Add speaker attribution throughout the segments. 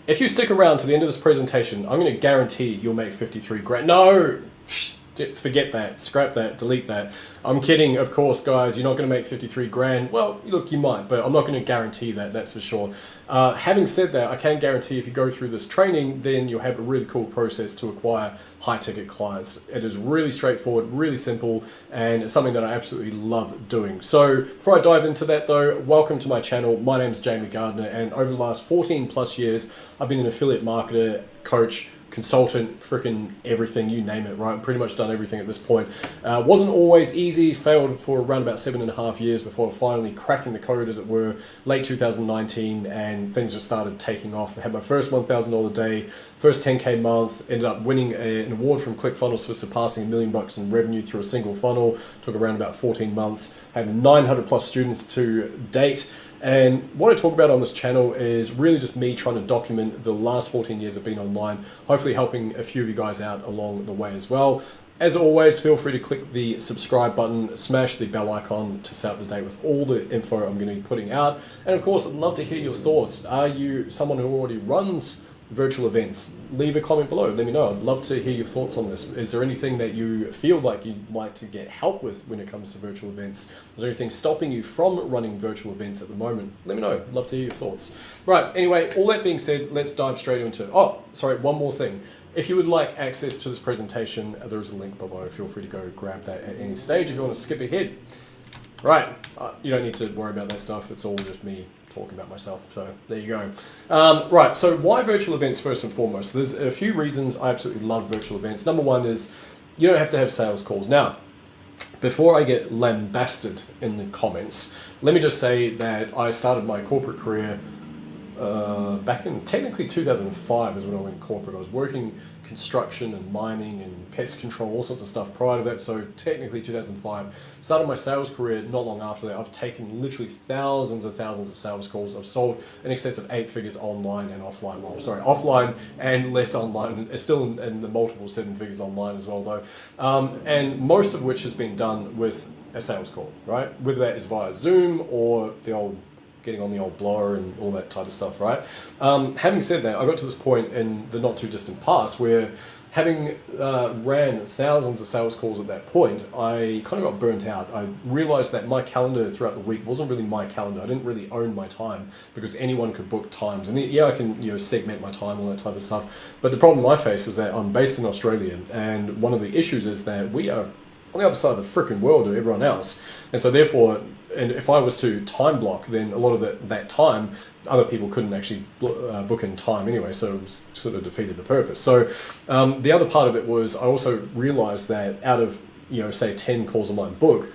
Speaker 1: if you stick around to the end of this presentation, I'm going to guarantee you'll make 53 grand. No, forget that, scrap that, delete that. I'm kidding, of course, guys. You're not going to make 53 grand. Well, look, you might, but I'm not going to guarantee that, that's for sure. Having said that, I can guarantee if you go through this training, then you'll have a really cool process to acquire high-ticket clients. It is really straightforward, really simple, and it's something that I absolutely love doing. So before I dive into that though, welcome to my channel. My name is Jamie Gardiner, and over the last 14 plus years, I've been an affiliate marketer, coach, consultant, freaking everything, you name it, right? Pretty much done everything at this point. Wasn't always easy, failed for around about 7.5 years before finally cracking the code, as it were, late 2019, and things just started taking off. I had my first $1,000 a day, first 10K month, ended up winning an award from ClickFunnels for surpassing $1 million in revenue through a single funnel. Took around about 14 months, had 900 plus students to date. And what I talk about on this channel is really just me trying to document the last 14 years of being online, hopefully helping a few of you guys out along the way as well. As always, feel free to click the subscribe button, smash the bell icon to stay up to date with all the info I'm going to be putting out. And of course, I'd love to hear your thoughts. Are you someone who already runs virtual events? Leave a comment below, let me know. I'd love to hear your thoughts on this. Is there anything that you feel like you'd like to get help with when it comes to virtual events? Is there anything stopping you from running virtual events at the moment? Let me know, I'd love to hear your thoughts. Right, anyway, all that being said, let's dive straight into, one more thing. If you would like access to this presentation, there's a link below. Feel free to go grab that at any stage if you want to skip ahead. Right, you don't need to worry about that stuff. It's all just me talking about myself, so there you go. Right, so why virtual events first and foremost? There's a few reasons I absolutely love virtual events. Number one is you don't have to have sales calls. Now, before I get lambasted in the comments, let me just say that I started my corporate career back in technically 2005 is when I went corporate. I was working construction and mining and pest control, all sorts of stuff prior to that. So technically 2005. Started my sales career not long after that. I've taken literally thousands and thousands of sales calls. I've sold in excess of 8 figures online and offline. Well, sorry, offline and less online. It's still in the multiple 7 figures online as well though. And most of which has been done with a sales call, right? Whether that is via Zoom or the old getting on the old blower and all that type of stuff, right? Having said that, I got to this point in the not too distant past where having ran thousands of sales calls at that point, I kind of got burnt out. I realized that my calendar throughout the week wasn't really my calendar. I didn't really own my time because anyone could book times. And yeah, I can segment my time, all that type of stuff. But the problem I face is that I'm based in Australia, and one of the issues is that we are on the other side of the freaking world to everyone else. And so therefore, and if I was to time block, then a lot of that time, other people couldn't actually book in time anyway, so it was sort of defeated the purpose. So the other part of it was I also realized that out of, say 10 calls on my book,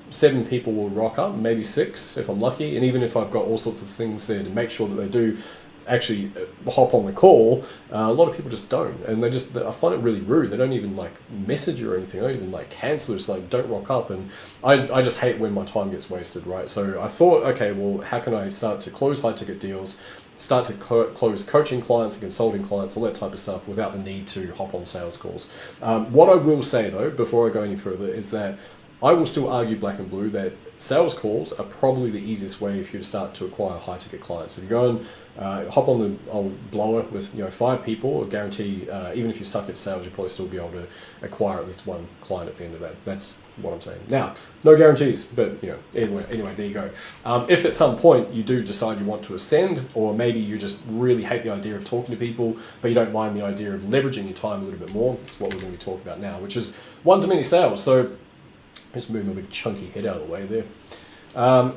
Speaker 1: 7 people will rock up, maybe 6 if I'm lucky. And even if I've got all sorts of things there to make sure that they do actually hop on the call, a lot of people just don't, and I find it really rude. They don't even like message you or anything. They don't even like cancel, just like don't rock up. And I just hate when my time gets wasted, right? So I thought, okay, well, how can I start to close high ticket deals, start to close coaching clients and consulting clients, all that type of stuff without the need to hop on sales calls. What I will say though, before I go any further, is that I will still argue black and blue that sales calls are probably the easiest way if you start to acquire high ticket clients. If you go and hop on the old blower with 5 people, I guarantee even if you suck at sales, you'll probably still be able to acquire at least 1 client at the end of that. That's what I'm saying. Now, no guarantees, but anyway, there you go. If at some point you do decide you want to ascend, or maybe you just really hate the idea of talking to people, but you don't mind the idea of leveraging your time a little bit more, that's what we're going to be talking about now, which is one-to-many sales. So let's move my big chunky head out of the way there.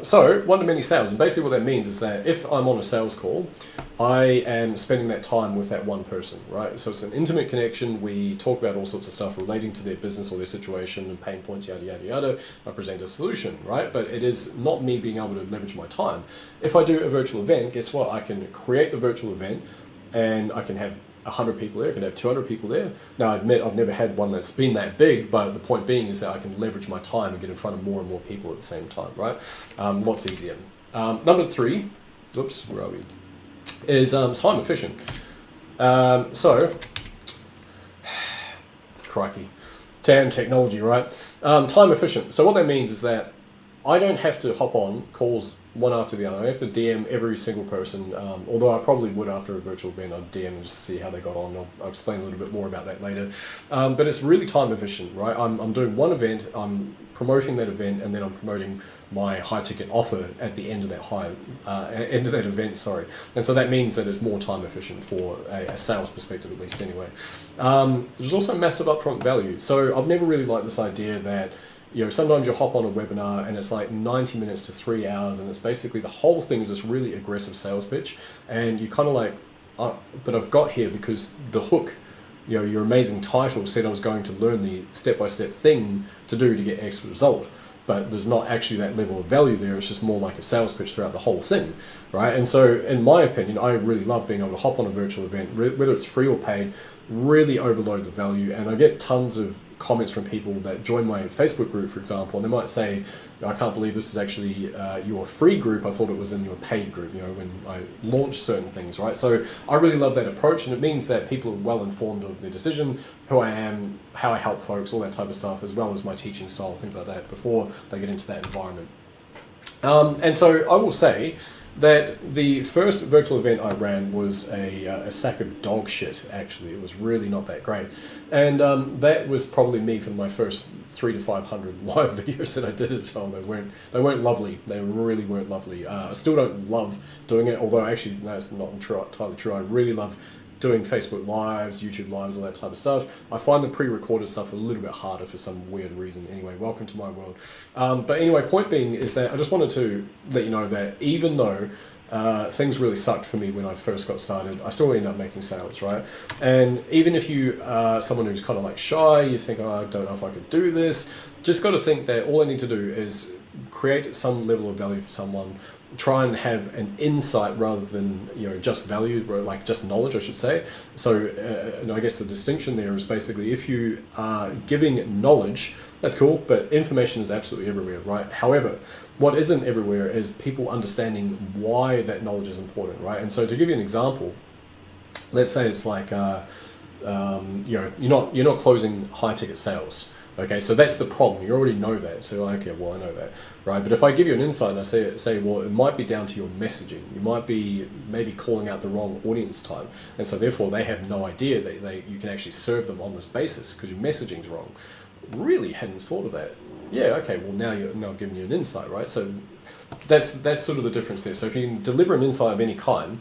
Speaker 1: So one-to-many sales, and basically what that means is that if I'm on a sales call, I am spending that time with that one person, right? So it's an intimate connection. We talk about all sorts of stuff relating to their business or their situation and pain points, yada, yada, yada. I present a solution, right? But it is not me being able to leverage my time. If I do a virtual event, guess what? I can create the virtual event and I can have 100 people there, I can have 200 people there. Now, I admit I've never had one that's been that big, but the point being is that I can leverage my time and get in front of more and more people at the same time, right? Lots easier. Number 3, oops, where are we? Is time efficient. Crikey, damn technology, right? Time efficient. So what that means is that I don't have to hop on calls one after the other. I have to DM every single person, although I probably would after a virtual event. I'd DM and just see how they got on. I'll explain a little bit more about that later. But it's really time efficient, right? I'm doing one event, I'm promoting that event, and then I'm promoting my high ticket offer at the end of that end of that event, sorry. And so that means that it's more time efficient for a sales perspective, at least anyway. There's also massive upfront value. So I've never really liked this idea that, sometimes you hop on a webinar and it's like 90 minutes to 3 hours, and it's basically the whole thing is this really aggressive sales pitch, and you kind of like, but I've got here because the hook, your amazing title said I was going to learn the step-by-step thing to do to get X result, but there's not actually that level of value there. It's just more like a sales pitch throughout the whole thing, right? And so in my opinion, I really love being able to hop on a virtual event, whether it's free or paid, really overload the value. And I get tons of comments from people that join my Facebook group, for example, and they might say, I can't believe this is actually your free group. I thought it was in your paid group, when I launch certain things, right? So I really love that approach, and it means that people are well informed of their decision, who I am, how I help folks, all that type of stuff, as well as my teaching style, things like that, before they get into that environment. And so I will say that the first virtual event I ran was a sack of dog shit, actually. It was really not that great. And that was probably me for my first 300 to 500 live videos that I did as well. They weren't lovely. They really weren't lovely. I still don't love doing it, although actually, no, it's not entirely true. I really love doing Facebook Lives, YouTube Lives, all that type of stuff. I find the pre-recorded stuff a little bit harder for some weird reason. Anyway, welcome to my world. But anyway, point being is that I just wanted to let you know that even though things really sucked for me when I first got started, I still ended up making sales, right? And even if you are someone who's kind of like shy, you think, I don't know if I could do this, just got to think that all I need to do is create some level of value for someone, try and have an insight rather than just value, like just knowledge, I should say. So and I guess the distinction there is basically, if you are giving knowledge, that's cool, but information is absolutely everywhere, right? However, what isn't everywhere is people understanding why that knowledge is important, right? And so to give you an example, let's say it's like you're not closing high ticket sales. Okay, so that's the problem. You already know that. So okay, well, I know that, right? But if I give you an insight and I say, well, it might be down to your messaging. You might be maybe calling out the wrong audience type, and so therefore they have no idea that you can actually serve them on this basis because your messaging's wrong. Really hadn't thought of that. Yeah, okay. Well, now I've given you an insight, right? So that's sort of the difference there. So if you can deliver an insight of any kind,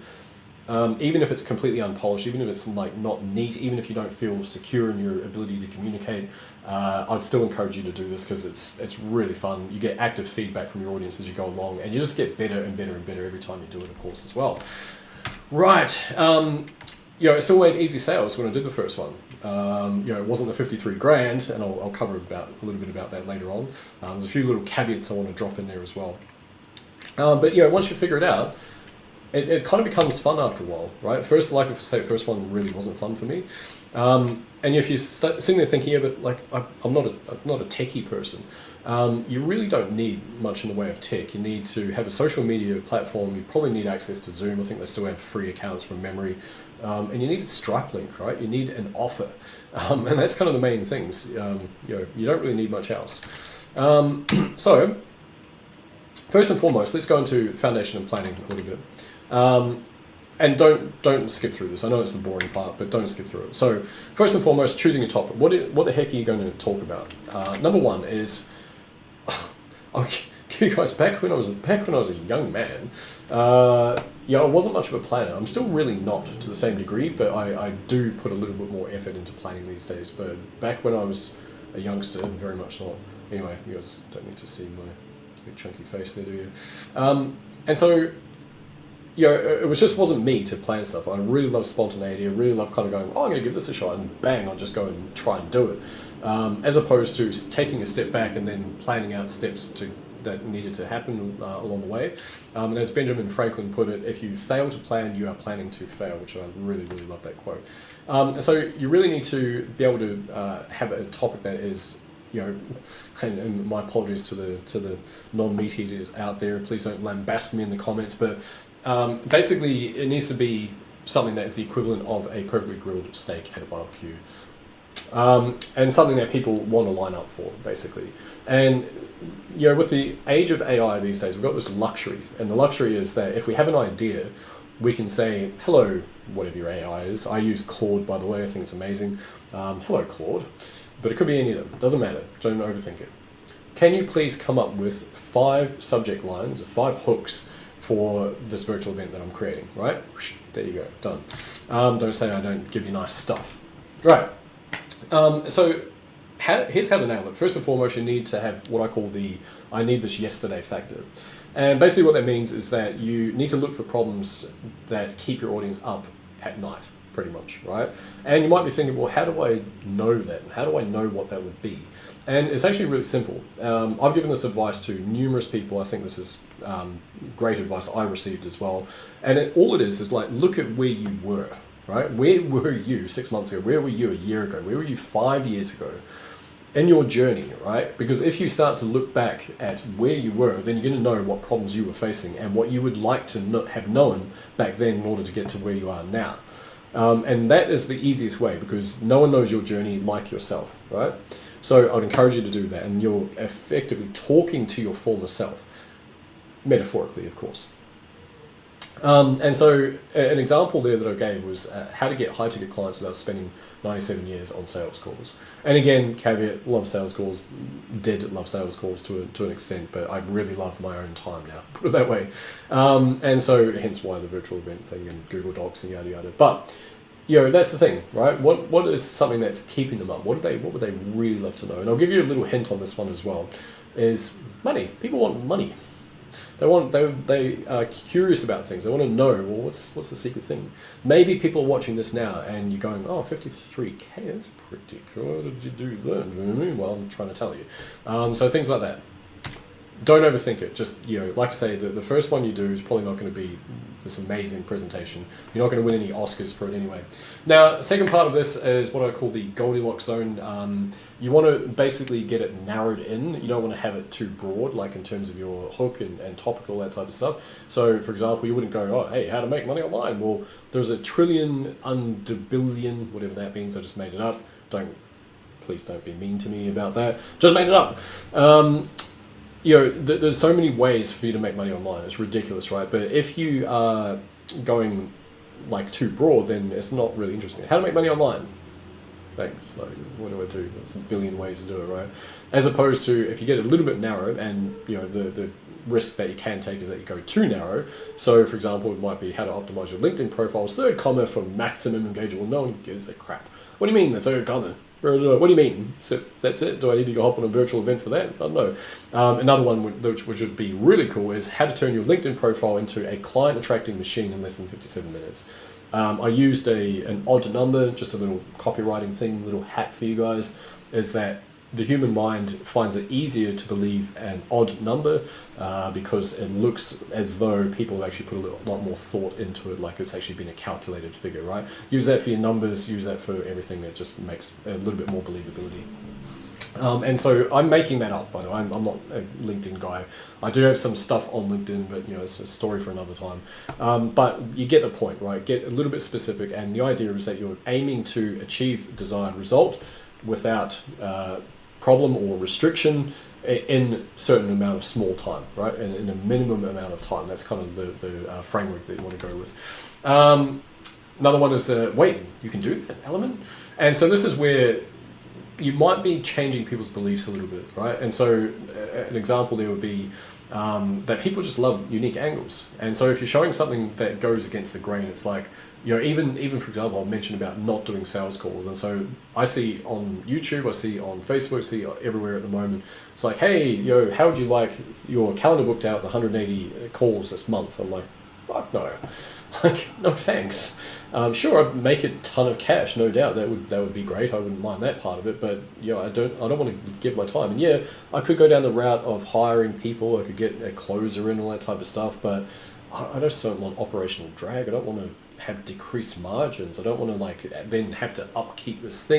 Speaker 1: even if it's completely unpolished, even if it's like not neat, even if you don't feel secure in your ability to communicate, I'd still encourage you to do this because it's really fun. You get active feedback from your audience as you go along, and you just get better and better and better every time you do it, of course, as well. Right. It still made easy sales when I did the first one. It wasn't the 53 grand, and I'll cover a little bit about that later on. There's a few little caveats I want to drop in there as well. But once you figure it out, it kind of becomes fun after a while, right? First, like I say, first one really wasn't fun for me. And if you're sitting there thinking, yeah, but like I'm not a techie person, you really don't need much in the way of tech. You need to have a social media platform. You probably need access to Zoom. I think they still have free accounts from memory. And you need a Stripe link, right? You need an offer. And that's kind of the main things. You don't really need much else. So, first and foremost, let's go into foundation and planning a little bit. And don't skip through this. I know it's the boring part, but don't skip through it. So first and foremost, choosing a topic. What the heck are you going to talk about? Number one is, I'll give you guys back when I was a young man. I wasn't much of a planner. I'm still really not to the same degree, but I do put a little bit more effort into planning these days. But back when I was a youngster, very much not. Anyway, you guys don't need to see my big chunky face there, do you? And so, it wasn't me to plan stuff. I really love spontaneity. I really love kind of going, I'm going to give this a shot, and bang, I'll just go and try and do it. As opposed to taking a step back and then planning out steps that needed to happen along the way. And as Benjamin Franklin put it, if you fail to plan, you are planning to fail, which I really, really love that quote. So you really need to be able to have a topic that is, and my apologies to the non-meat eaters out there, please don't lambast me in the comments, but basically it needs to be something that is the equivalent of a perfectly grilled steak at a barbecue. and something that people want to line up for, basically. And with the age of AI these days, we've got this luxury, and the luxury is that if we have an idea, we can say, hello, whatever your AI is. I use Claude, by the way. I think it's amazing. Hello, Claude. But it could be any of them. Doesn't matter. Don't overthink it. Can you please come up with 5 subject lines, 5 hooks for this virtual event that I'm creating, right? There you go, done. Don't say I don't give you nice stuff. Right. So here's how to nail it. First and foremost, you need to have what I call the I need this yesterday factor. And basically what that means is that you need to look for problems that keep your audience up at night, pretty much, right? And you might be thinking, well, how do I know that? How do I know what that would be? And it's actually really simple. I've given this advice to numerous people. I think this is great advice I received as well. And all it is like, look at where you were, right? Where were you 6 months ago? Where were you a year ago? Where were you 5 years ago? In your journey, right? Because if you start to look back at where you were, then you're going to know what problems you were facing and what you would like to have known back then in order to get to where you are now. And that is the easiest way, because no one knows your journey like yourself, right? So I'd encourage you to do that, and you're effectively talking to your former self, metaphorically, of course. And so an example there that I gave was how to get high-ticket clients without spending 97 years on sales calls. And again, caveat, love sales calls, did love sales calls to an extent, but I really love my own time now, put it that way. And so hence why the virtual event thing and Google Docs and yada yada. But that's the thing, right? What is something that's keeping them up? What would they really love to know? And I'll give you a little hint on this one as well, is money. People want money. They are curious about things. They want to know, well, what's the secret thing? Maybe people are watching this now and you're going, oh, 53K, that's pretty cool. What did you do then? Well, I'm trying to tell you. So things like that. Don't overthink it. Just, like I say, the first one you do is probably not going to be this amazing presentation. You're not going to win any Oscars for it anyway. Now, the second part of this is what I call the Goldilocks zone. You want to basically get it narrowed in. You don't want to have it too broad, like in terms of your hook and topic, all that type of stuff. So, for example, you wouldn't go, oh, hey, how to make money online? Well, there's a trillion, under billion, whatever that means. I just made it up. Please don't be mean to me about that. Just made it up. There's so many ways for you to make money online. It's ridiculous, right? But if you are going like too broad, then it's not really interesting. How to make money online? Thanks. Like, what do I do? There's a billion ways to do it, right? As opposed to if you get a little bit narrow, and the risk that you can take is that you go too narrow. So, for example, it might be how to optimize your LinkedIn profile's third comment for maximum engagement. Well, no one gives a crap. What do you mean the third comment? What do you mean? So that's it? Do I need to go hop on a virtual event for that? I don't know. Another one which would be really cool is how to turn your LinkedIn profile into a client-attracting machine in less than 57 minutes. I used an odd number, just a little copywriting thing, little hack for you guys, is that the human mind finds it easier to believe an odd number because it looks as though people have actually put a lot more thought into it, like it's actually been a calculated figure, right? Use that for your numbers, use that for everything. It just makes a little bit more believability. And so I'm making that up, by the way. I'm not a LinkedIn guy. I do have some stuff on LinkedIn, but it's a story for another time. But you get the point, right? Get a little bit specific, and the idea is that you're aiming to achieve desired result without problem or restriction in a certain amount of small time, right? And in a minimum amount of time. That's kind of the framework that you want to go with. Another one is the wait, you can do that element. And so this is where you might be changing people's beliefs a little bit, right? And so an example there would be that people just love unique angles. And so if you're showing something that goes against the grain, it's like, even for example, I mentioned about not doing sales calls. And so I see on YouTube, I see on Facebook, I see everywhere at the moment. It's like, hey, how would you like your calendar booked out with 180 calls this month? I'm like, fuck no. Like, no thanks. Sure, I'd make a ton of cash, no doubt. That would be great. I wouldn't mind that part of it. But I don't want to give my time. And I could go down the route of hiring people. I could get a closer in, all that type of stuff. But I just don't want operational drag. I don't want to have decreased margins. I don't want to then have to upkeep this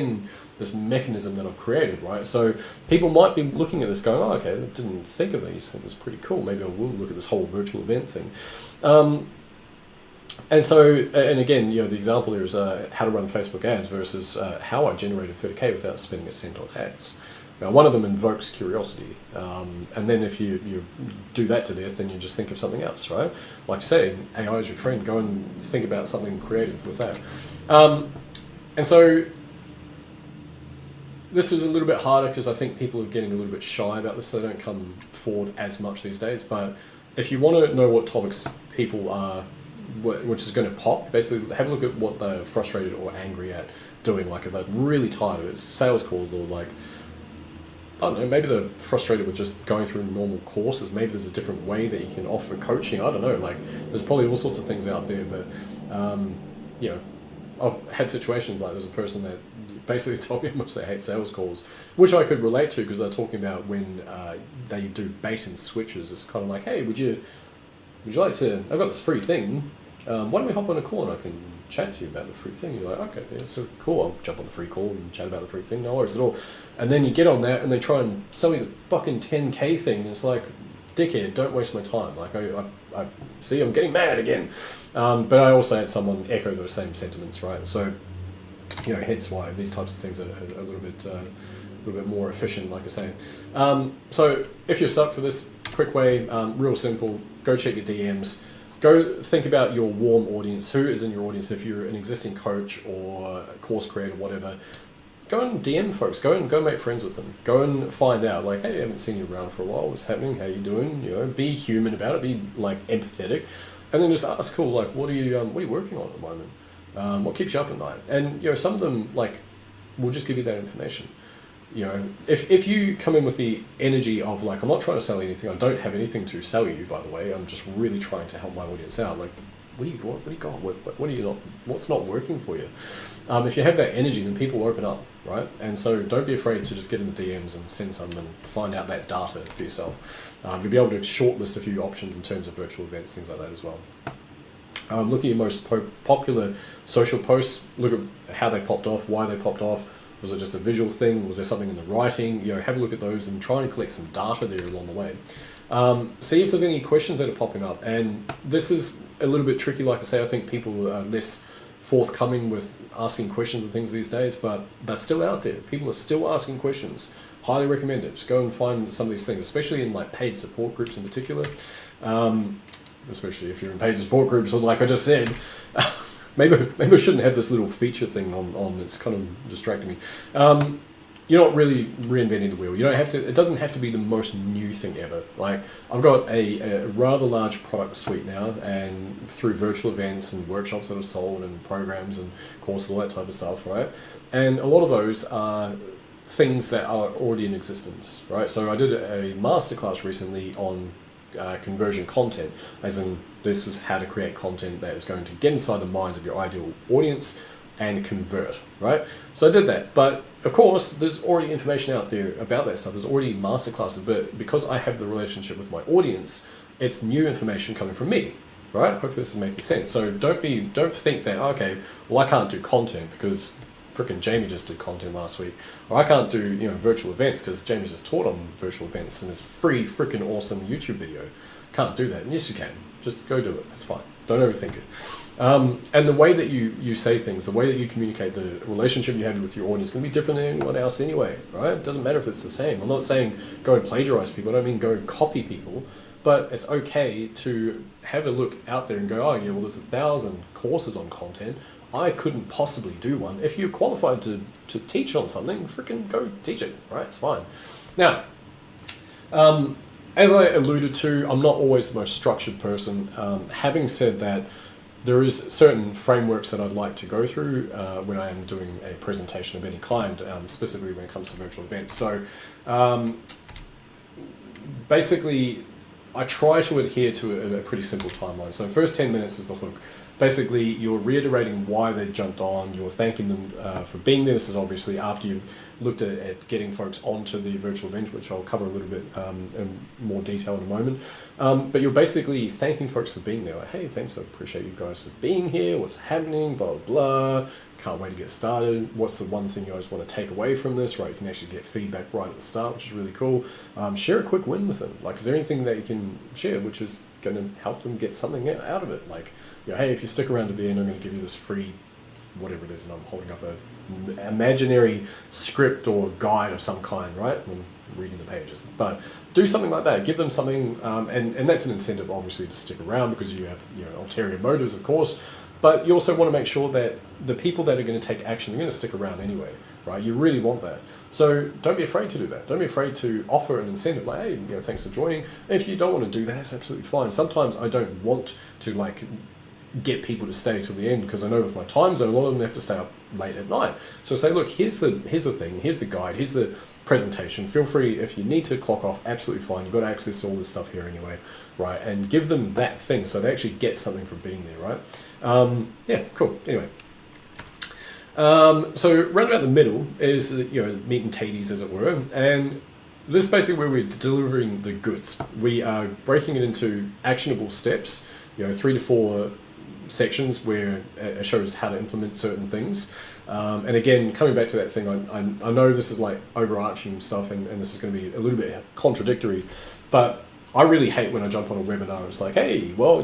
Speaker 1: mechanism that I've created, right? So people might be looking at this going, oh, okay, I didn't think of these things. Pretty cool. Maybe I will look at this whole virtual event thing. And so, and again, the example here is how to run Facebook ads versus how I generated 30K without spending a cent on ads. Now, one of them invokes curiosity, and then if you do that to death, then you just think of something else, right? Like I say, AI is your friend. Go and think about something creative with that. And so this is a little bit harder because I think people are getting a little bit shy about this, so they don't come forward as much these days. But if you want to know what topics people are, which is going to pop, basically have a look at what they're frustrated or angry at doing. Like if they're really tired of it, sales calls, or like, I don't know, maybe they're frustrated with just going through normal courses. Maybe there's a different way that you can offer coaching. I don't know. Like there's probably all sorts of things out there. But I've had situations like there's a person that basically told me how much they hate sales calls, which I could relate to because they're talking about when they do bait and switches. It's kind of like, hey, would you like to? I've got this free thing. Why don't we hop on a call and I can chat to you about the free thing? You're like, okay, yeah, so cool. I'll jump on the free call and chat about the free thing. No worries at all. And then you get on that and they try and sell you the fucking 10K thing. And it's like, dickhead, don't waste my time. Like I see, I'm getting mad again. But I also had someone echo those same sentiments, right? So, hence why these types of things are a little bit more efficient, like I say. So if you're stuck for this, quick way, real simple, go check your DMs. Go think about your warm audience. Who is in your audience? If you're an existing coach or a course creator, whatever, go and DM folks. Go and make friends with them. Go and find out, like, hey, I haven't seen you around for a while. What's happening? How you doing? Be human about it. Be like empathetic, and then just ask, cool, like, what are you working on at the moment? What keeps you up at night? And some of them will just give you that information. If you come in with the energy of like, I'm not trying to sell anything, I don't have anything to sell you, by the way, I'm just really trying to help my audience out. Like, what do you got? What are you not? What's not working for you? If you have that energy, then people will open up, right? And so don't be afraid to just get in the DMs and send some and find out that data for yourself. You'll be able to shortlist a few options in terms of virtual events, things like that as well. Look at your most popular social posts. Look at how they popped off, why they popped off. Was it just a visual thing? Was there something in the writing? Have a look at those and try and collect some data there along the way. See if there's any questions that are popping up. And this is a little bit tricky. Like I say, I think people are less forthcoming with asking questions and things these days, but they're still out there. People are still asking questions. Highly recommend it. Just go and find some of these things, especially in like paid support groups in particular. Especially if you're in paid support groups, like I just said. Maybe I shouldn't have this little feature thing on. It's kind of distracting me. You're not really reinventing the wheel. You don't have to. It doesn't have to be the most new thing ever. Like I've got a rather large product suite now, and through virtual events and workshops that are sold and programs and courses, all that type of stuff, right? And a lot of those are things that are already in existence, right? So I did a masterclass recently on conversion content, as in this is how to create content that is going to get inside the minds of your ideal audience and convert, right? So I did that, but of course there's already information out there about that stuff. There's already masterclasses, but because I have the relationship with my audience, it's new information coming from me, right? Hopefully this is making sense. So don't think that, okay, well I can't do content because frickin' Jamie just did content last week, or I can't do virtual events because Jamie just taught on virtual events and this free frickin' awesome YouTube video. Can't do that. And yes, you can. Just go do it. It's fine. Don't overthink it. And the way that you say things, the way that you communicate, the relationship you have with your audience is going to be different than anyone else anyway, right? It doesn't matter if it's the same. I'm not saying go and plagiarize people. I don't mean go and copy people. But it's okay to have a look out there and go, oh yeah, well there's 1,000 courses on content. I couldn't possibly do one. If you're qualified to teach on something, freaking go teach it, right? It's fine. Now, as I alluded to, I'm not always the most structured person. Having said that, there is certain frameworks that I'd like to go through when I am doing a presentation of any kind, specifically when it comes to virtual events. So basically, I try to adhere to a pretty simple timeline. So first 10 minutes is the hook. Basically, you're reiterating why they jumped on, you're thanking them for being there. This is obviously after you've looked at getting folks onto the virtual event, which I'll cover a little bit in more detail in a moment. But you're basically thanking folks for being there. Like, hey, thanks, I appreciate you guys for being here, what's happening, blah, blah, blah. Can't wait to get started. What's the one thing you guys want to take away from this, right? You can actually get feedback right at the start, which is really cool. Share a quick win with them. Like, is there anything that you can share, which is going to help them get something out of it. Like, hey, if you stick around to the end, I'm going to give you this free whatever it is, and I'm holding up an imaginary script or guide of some kind, right? I'm reading the pages, but do something like that. Give them something, and that's an incentive, obviously, to stick around because you have ulterior motives, of course. But you also want to make sure that the people that are going to take action are going to stick around anyway, right? You really want that. So don't be afraid to do that. Don't be afraid to offer an incentive like, hey, thanks for joining. If you don't want to do that, it's absolutely fine. Sometimes I don't want to get people to stay till the end because I know with my time zone, a lot of them have to stay up late at night. So say, look, here's the thing, here's the guide, here's the presentation. Feel free, if you need to clock off, absolutely fine. You've got access to all this stuff here anyway, right? And give them that thing so they actually get something from being there, right? Yeah, cool. Anyway. So round about the middle is, meat and taties, as it were. And this is basically where we're delivering the goods. We are breaking it into actionable steps, 3 to 4 sections where it shows how to implement certain things. And again, coming back to that thing, I know this is like overarching stuff and this is going to be a little bit contradictory, but I really hate when I jump on a webinar. It's like, hey, well,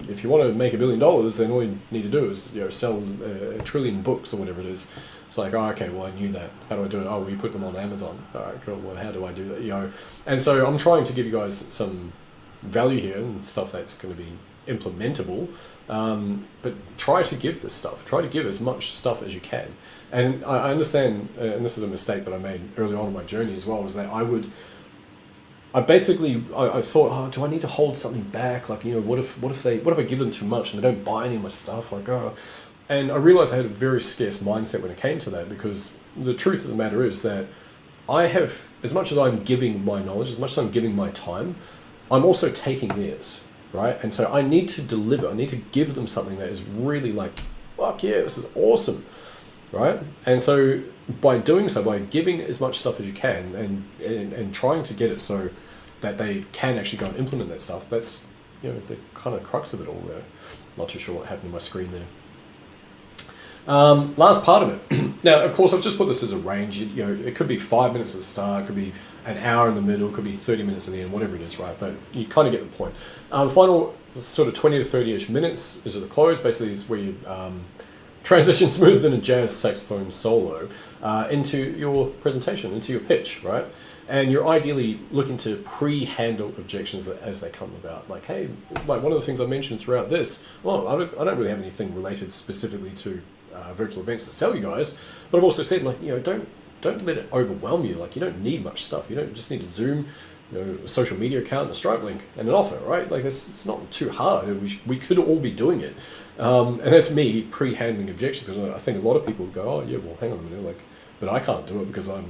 Speaker 1: if you want to make $1 billion, then all you need to do is sell 1 trillion books or whatever it is. It's like, oh, okay, well, I knew that. How do I do it? Oh, well, you put them on Amazon. All right, cool. Well, how do I do that? And so I'm trying to give you guys some value here and stuff that's going to be implementable. But try to give this stuff. Try to give as much stuff as you can. And I understand, and this is a mistake that I made early on in my journey as well, is that I thought, oh, do I need to hold something back? Like, what if I give them too much and they don't buy any of my stuff? Like, oh. And I realized I had a very scarce mindset when it came to that, because the truth of the matter is that I have, as much as I'm giving my knowledge, as much as I'm giving my time, I'm also taking theirs, right? And so I need to deliver. I need to give them something that is really like, fuck yeah, this is awesome, right? And so by doing so, by giving as much stuff as you can and trying to get it so that they can actually go and implement that stuff, that's the kind of crux of it all there. Not too sure what happened to my screen there. Last part of it. Now, of course, I've just put this as a range. It could be 5 minutes at the start, it could be an hour in the middle, it could be 30 minutes at the end, whatever it is, right? But you kind of get the point. Final sort of 20 to 30-ish minutes is at the close. Basically, is where you transition smoother than a jazz saxophone solo into your presentation, into your pitch, right? And you're ideally looking to pre-handle objections as they come about. Like, hey, like one of the things I mentioned throughout this, well, I don't really have anything related specifically to virtual events to sell you guys, but I've also said, like, don't let it overwhelm you. Like, you don't need much stuff. You don't just need a Zoom, a social media account, and a Stripe link, and an offer, right? Like, it's not too hard. We could all be doing it. And that's me pre-handling objections, because I think a lot of people go, oh yeah, well, hang on a minute, like, but I can't do it because I'm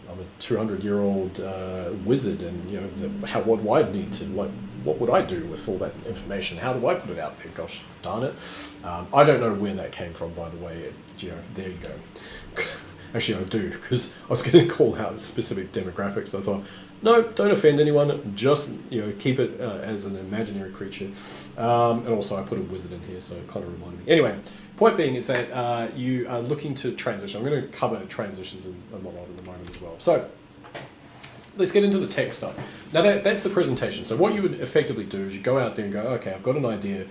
Speaker 1: a 200-year-old wizard, and what do I need to, like, what would I do with all that information? How do I put it out there? Gosh darn it. I don't know where that came from, by the way. There you go. Actually, I do, because I was going to call out specific demographics. I thought, no, don't offend anyone. Just keep it as an imaginary creature. And also, I put a wizard in here, so it kind of reminded me. Anyway, point being is that you are looking to transition. I'm going to cover transitions and whatnot at the moment as well. So let's get into the tech stuff. Now that's the presentation. So what you would effectively do is you go out there and go, okay, I've got an idea.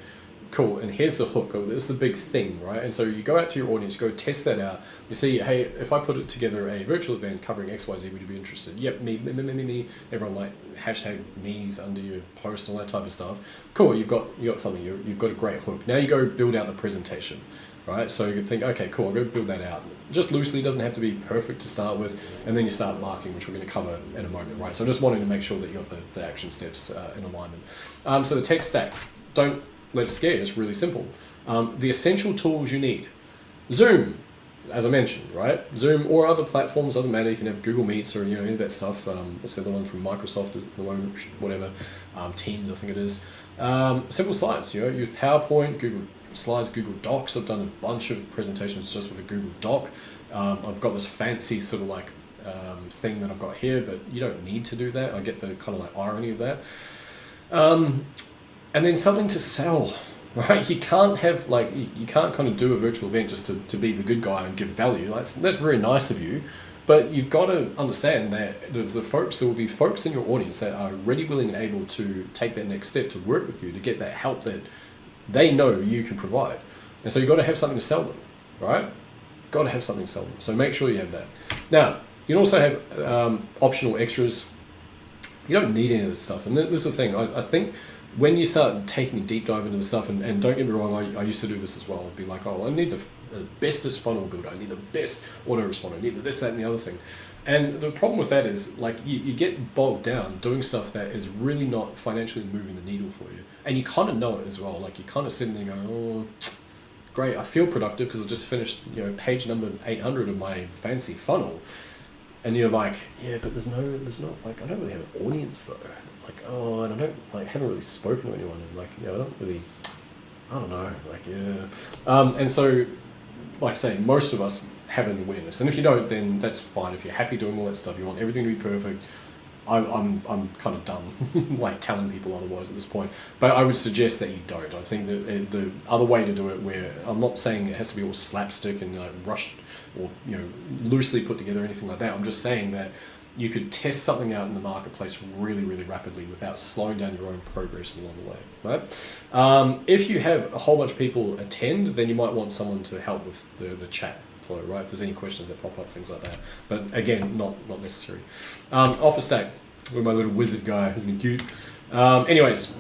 Speaker 1: Cool, and here's the hook. Oh, this is the big thing, right? And so you go out to your audience, you go test that out. You see, hey, if I put it together a virtual event covering XYZ, would you be interested? Yep, me. Everyone like hashtag me's under your post and all that type of stuff. Cool, you've got something. You've got a great hook. Now you go build out the presentation, right? So you can think, okay, cool, I'll go build that out. Just loosely, doesn't have to be perfect to start with, and then you start marking, which we're going to cover in a moment, right? So just wanting to make sure that you got the action steps in alignment. So the tech stack, don't let it scare you. It's really simple. The essential tools you need. Zoom, as I mentioned, right? Zoom or other platforms, doesn't matter. You can have Google Meets or any of that stuff. What's the other one from Microsoft? Whatever. Teams, I think it is. Simple slides. Use PowerPoint, Google Slides, Google Docs. I've done a bunch of presentations just with a Google Doc. I've got this fancy sort of like thing that I've got here, but you don't need to do that. I get the kind of like irony of that. And then something to sell, right? You can't have you can't kind of do a virtual event just to be the good guy and give value. That's very nice of you, But you've got to understand that there will be folks in your audience that are ready, willing, and able to take that next step to work with you to get that help that they know you can provide. And so you've got to have something to sell them, right? Got to have something to sell them. So make sure you have that. Now, you can also have optional extras. You don't need any of this stuff. And this is the thing. I think when you start taking a deep dive into the stuff, and don't get me wrong, I used to do this as well. I'd be like, oh, I need the bestest funnel builder. I need the best autoresponder. I need this, that, and the other thing. And the problem with that is, like, you get bogged down doing stuff that is really not financially moving the needle for you. And you kind of know it as well. Like, you kind of sitting there going, oh, great, I feel productive because I just finished, page number 800 of my fancy funnel. And you're like, yeah, but there's not, like, I don't really have an audience though. Like, oh, and I don't, like, haven't really spoken to anyone. And like, I don't know, like, yeah. And so, like I say, most of us have an awareness. And if you don't, then that's fine. If you're happy doing all that stuff, you want everything to be perfect, I'm kind of done, like, telling people otherwise at this point. But I would suggest that you don't. I think that the other way to do it, where I'm not saying it has to be all slapstick and rushed or loosely put together or anything like that. I'm just saying that you could test something out in the marketplace really, really rapidly without slowing down your own progress along the way, right? If you have a whole bunch of people attend, then you might want someone to help with the chat flow, right? If there's any questions that pop up, things like that. But again, not necessary. Offer stack with my little wizard guy, isn't he cute? Anyways,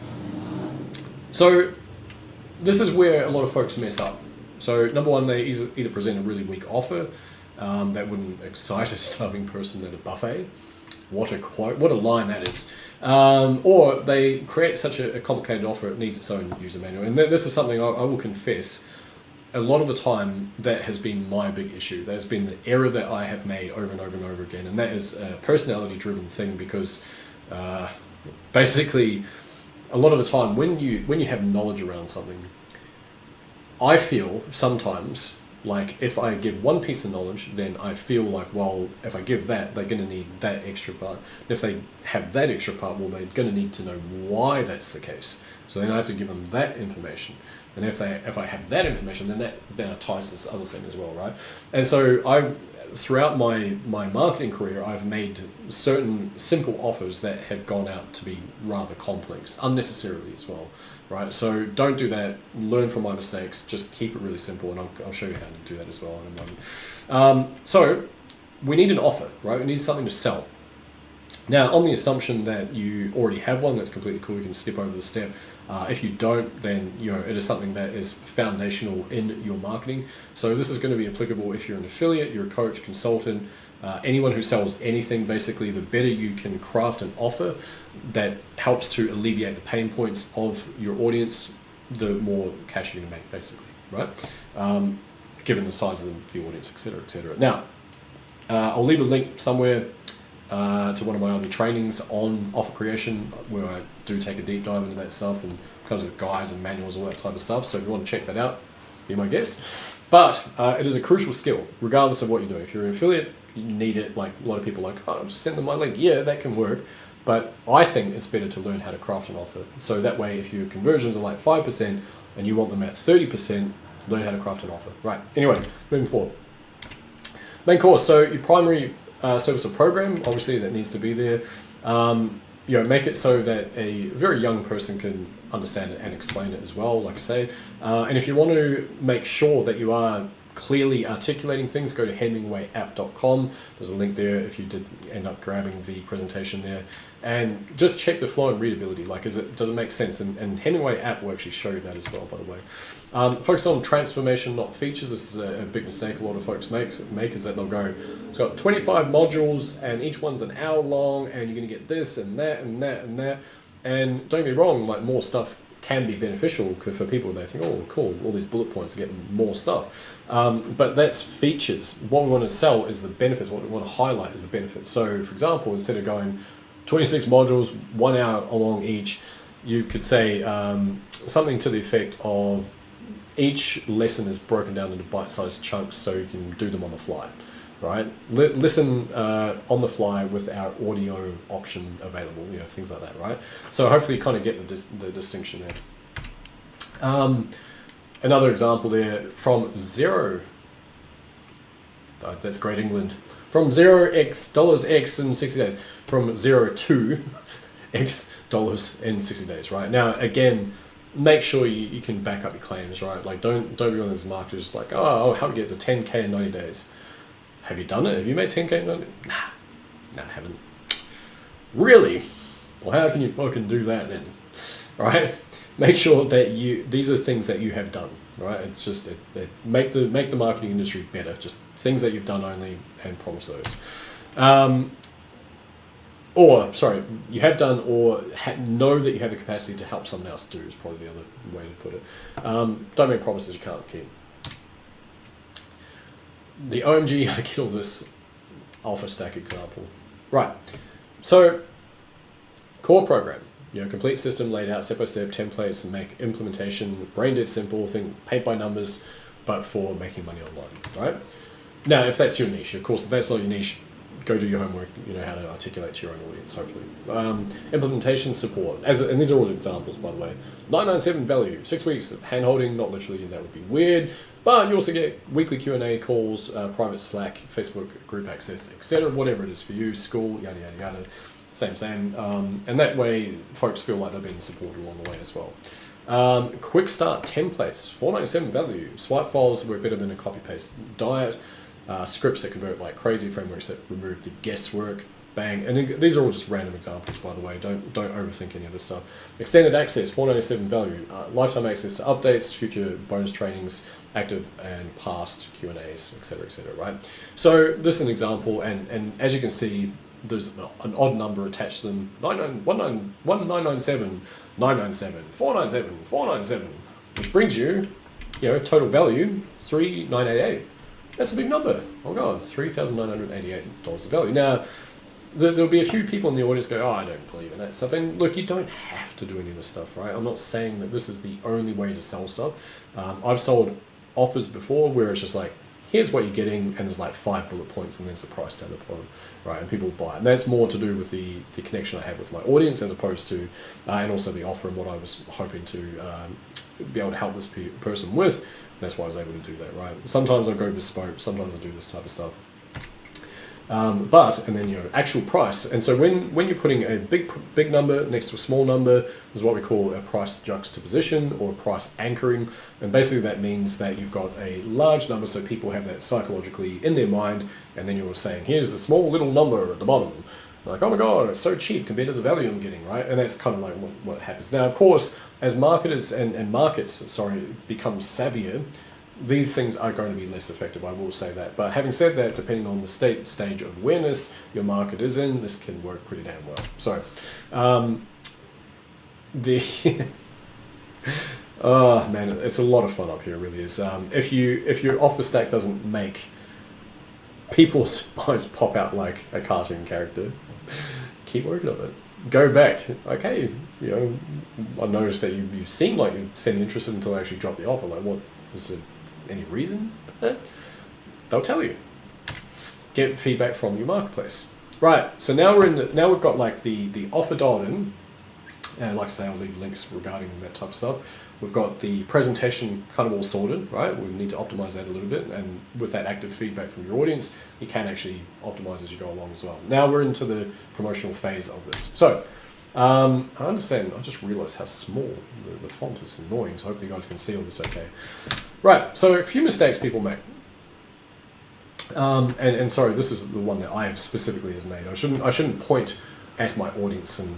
Speaker 1: so this is where a lot of folks mess up. So number one, they either present a really weak offer that wouldn't excite a starving person at a buffet. What a quote, what a line that is. Or they create such a complicated offer, it needs its own user manual. And this is something I will confess, a lot of the time that has been my big issue. There's been the error that I have made over and over and over again, and that is a personality driven thing, because basically a lot of the time when you have knowledge around something, I feel sometimes like if I give one piece of knowledge, then I feel like, well, if I give that, they're going to need that extra part. And if they have that extra part, well, they're going to need to know why that's the case. So then I have to give them that information. And if I have that information, then that ties this other thing as well, right? And so throughout my marketing career, I've made certain simple offers that have gone out to be rather complex, unnecessarily as well, right? So don't do that. Learn from my mistakes. Just keep it really simple, and I'll show you how to do that as well in a moment. So we need an offer, right? We need something to sell. Now, on the assumption that you already have one, that's completely cool. You can skip over the step. If you don't, then it is something that is foundational in your marketing. So this is going to be applicable if you're an affiliate, you're a coach, consultant, anyone who sells anything. Basically, the better you can craft an offer that helps to alleviate the pain points of your audience, the more cash you're going to make, basically, right? Given the size of the audience, etc., etc. Now, I'll leave a link somewhere to one of my other trainings on offer creation, where I do take a deep dive into that stuff and comes with guides and manuals, all that type of stuff. So if you want to check that out, be my guest. But it is a crucial skill, regardless of what you do. If you're an affiliate, you need it. Like a lot of people are like, oh, I'll just send them my link. Yeah, that can work. But I think it's better to learn how to craft an offer. So that way, if your conversions are like 5% and you want them at 30%, learn how to craft an offer. Right. Anyway, moving forward. Main course. So your primary service or program, obviously that needs to be there. Make it so that a very young person can understand it and explain it as well, like I say. And if you want to make sure that you are clearly articulating things, go to hemingwayapp.com. There's a link there if you did end up grabbing the presentation there. And just check the flow and readability. Like, does it make sense? And Hemingway app will actually show you that as well, by the way. Focus on transformation, not features. This is a big mistake a lot of folks make is that they'll go, it's got 25 modules and each one's an hour long and you're going to get this and that and that and that. And don't get me wrong, like, more stuff can be beneficial for people. They think, oh, cool, all these bullet points are getting more stuff. But that's features. What we want to sell is the benefits. What we want to highlight is the benefits. So, for example, instead of going 26 modules, 1 hour along each, you could say something to the effect of each lesson is broken down into bite-sized chunks so you can do them on the fly, right? Listen on the fly with our audio option available, things like that, right? So hopefully you kind of get the distinction there. Another example there, from 0 That's Great England. From $0 X in 60 days. From 0 to X dollars in 60 days, right? Now, again, make sure you can back up your claims, right? Like, don't be one of those marketers just like, oh, how to get to 10K in 90 days. Have you done it? Have you made 10K in 90 days? Nah, I haven't. Really? Well, how can you fucking do that then? Right? Make sure that these are things that you have done, right? It's just make the marketing industry better. Just things that you've done only, and promise those. Or, sorry, you have done or know that you have the capacity to help someone else do is probably the other way to put it. Don't make promises you can't keep. The OMG, I get all this alpha stack example. Right, so core program. Complete system laid out step by step, templates, and make implementation brain dead simple. Think paint by numbers, but for making money online, right? Now, if that's your niche, of course, if that's not your niche, go do your homework. You know how to articulate to your own audience, hopefully. Implementation support, and these are all examples, by the way. 997 value, 6 weeks of hand-holding, not literally, that would be weird, but you also get weekly Q&A calls, private Slack, Facebook group access, etc., whatever it is for you, school, yada, yada, yada. Same. And that way, folks feel like they're being supported along the way as well. Quick start templates, 497 value. Swipe files work better than a copy-paste diet. Scripts that convert like crazy, frameworks that remove the guesswork. Bang. And these are all just random examples, by the way. Don't overthink any of this stuff. Extended access, 497 value. Lifetime access to updates, future bonus trainings, active and past Q&As, etc., right? So this is an example, and as you can see, there's an odd number attached to them. 1997, 997, 497, 497, which brings you, total value 3988. That's a big number. Oh god, $3,988 of value. Now, there'll be a few people in the audience go, oh, I don't believe in that stuff. And look, you don't have to do any of this stuff, right? I'm not saying that this is the only way to sell stuff. I've sold offers before where it's just like, here's what you're getting, and there's like 5 bullet points, and there's the price down the bottom, right? And people buy it. And that's more to do with the connection I have with my audience, as opposed to, and also the offer and what I was hoping to be able to help this person with. That's why I was able to do that, right? Sometimes I go bespoke, sometimes I do this type of stuff. And then actual price. And so when you're putting a big number next to a small number, is what we call a price juxtaposition or price anchoring. And basically that means that you've got a large number, so people have that psychologically in their mind, and then you're saying, here's the small little number at the bottom. Like, oh my god, it's so cheap compared to the value I'm getting, right? And that's kind of like what happens. Now, of course, as marketers and markets become savvier, these things are going to be less effective, I will say that. But having said that, depending on the stage of awareness your market is in, this can work pretty damn well. So, oh man, it's a lot of fun up here, it really is. If your offer stack doesn't make people's eyes pop out like a cartoon character, keep working on it. Go back. Okay, I noticed that you seem like you seem interested until I actually drop the offer. Like, what is it? Any reason? They'll tell you. Get feedback from your marketplace. Right. So now we've got like the offer dialed in, and like I say, I'll leave links regarding that type of stuff. We've got the presentation kind of all sorted, right? We need to optimize that a little bit, and with that active feedback from your audience, you can actually optimize as you go along as well. Now we're into the promotional phase of this. So I understand. I just realized how small the font is. Annoying. So hopefully you guys can see all this okay. Right. So a few mistakes people make. And sorry, this is the one that I specifically has made. I shouldn't point at my audience, and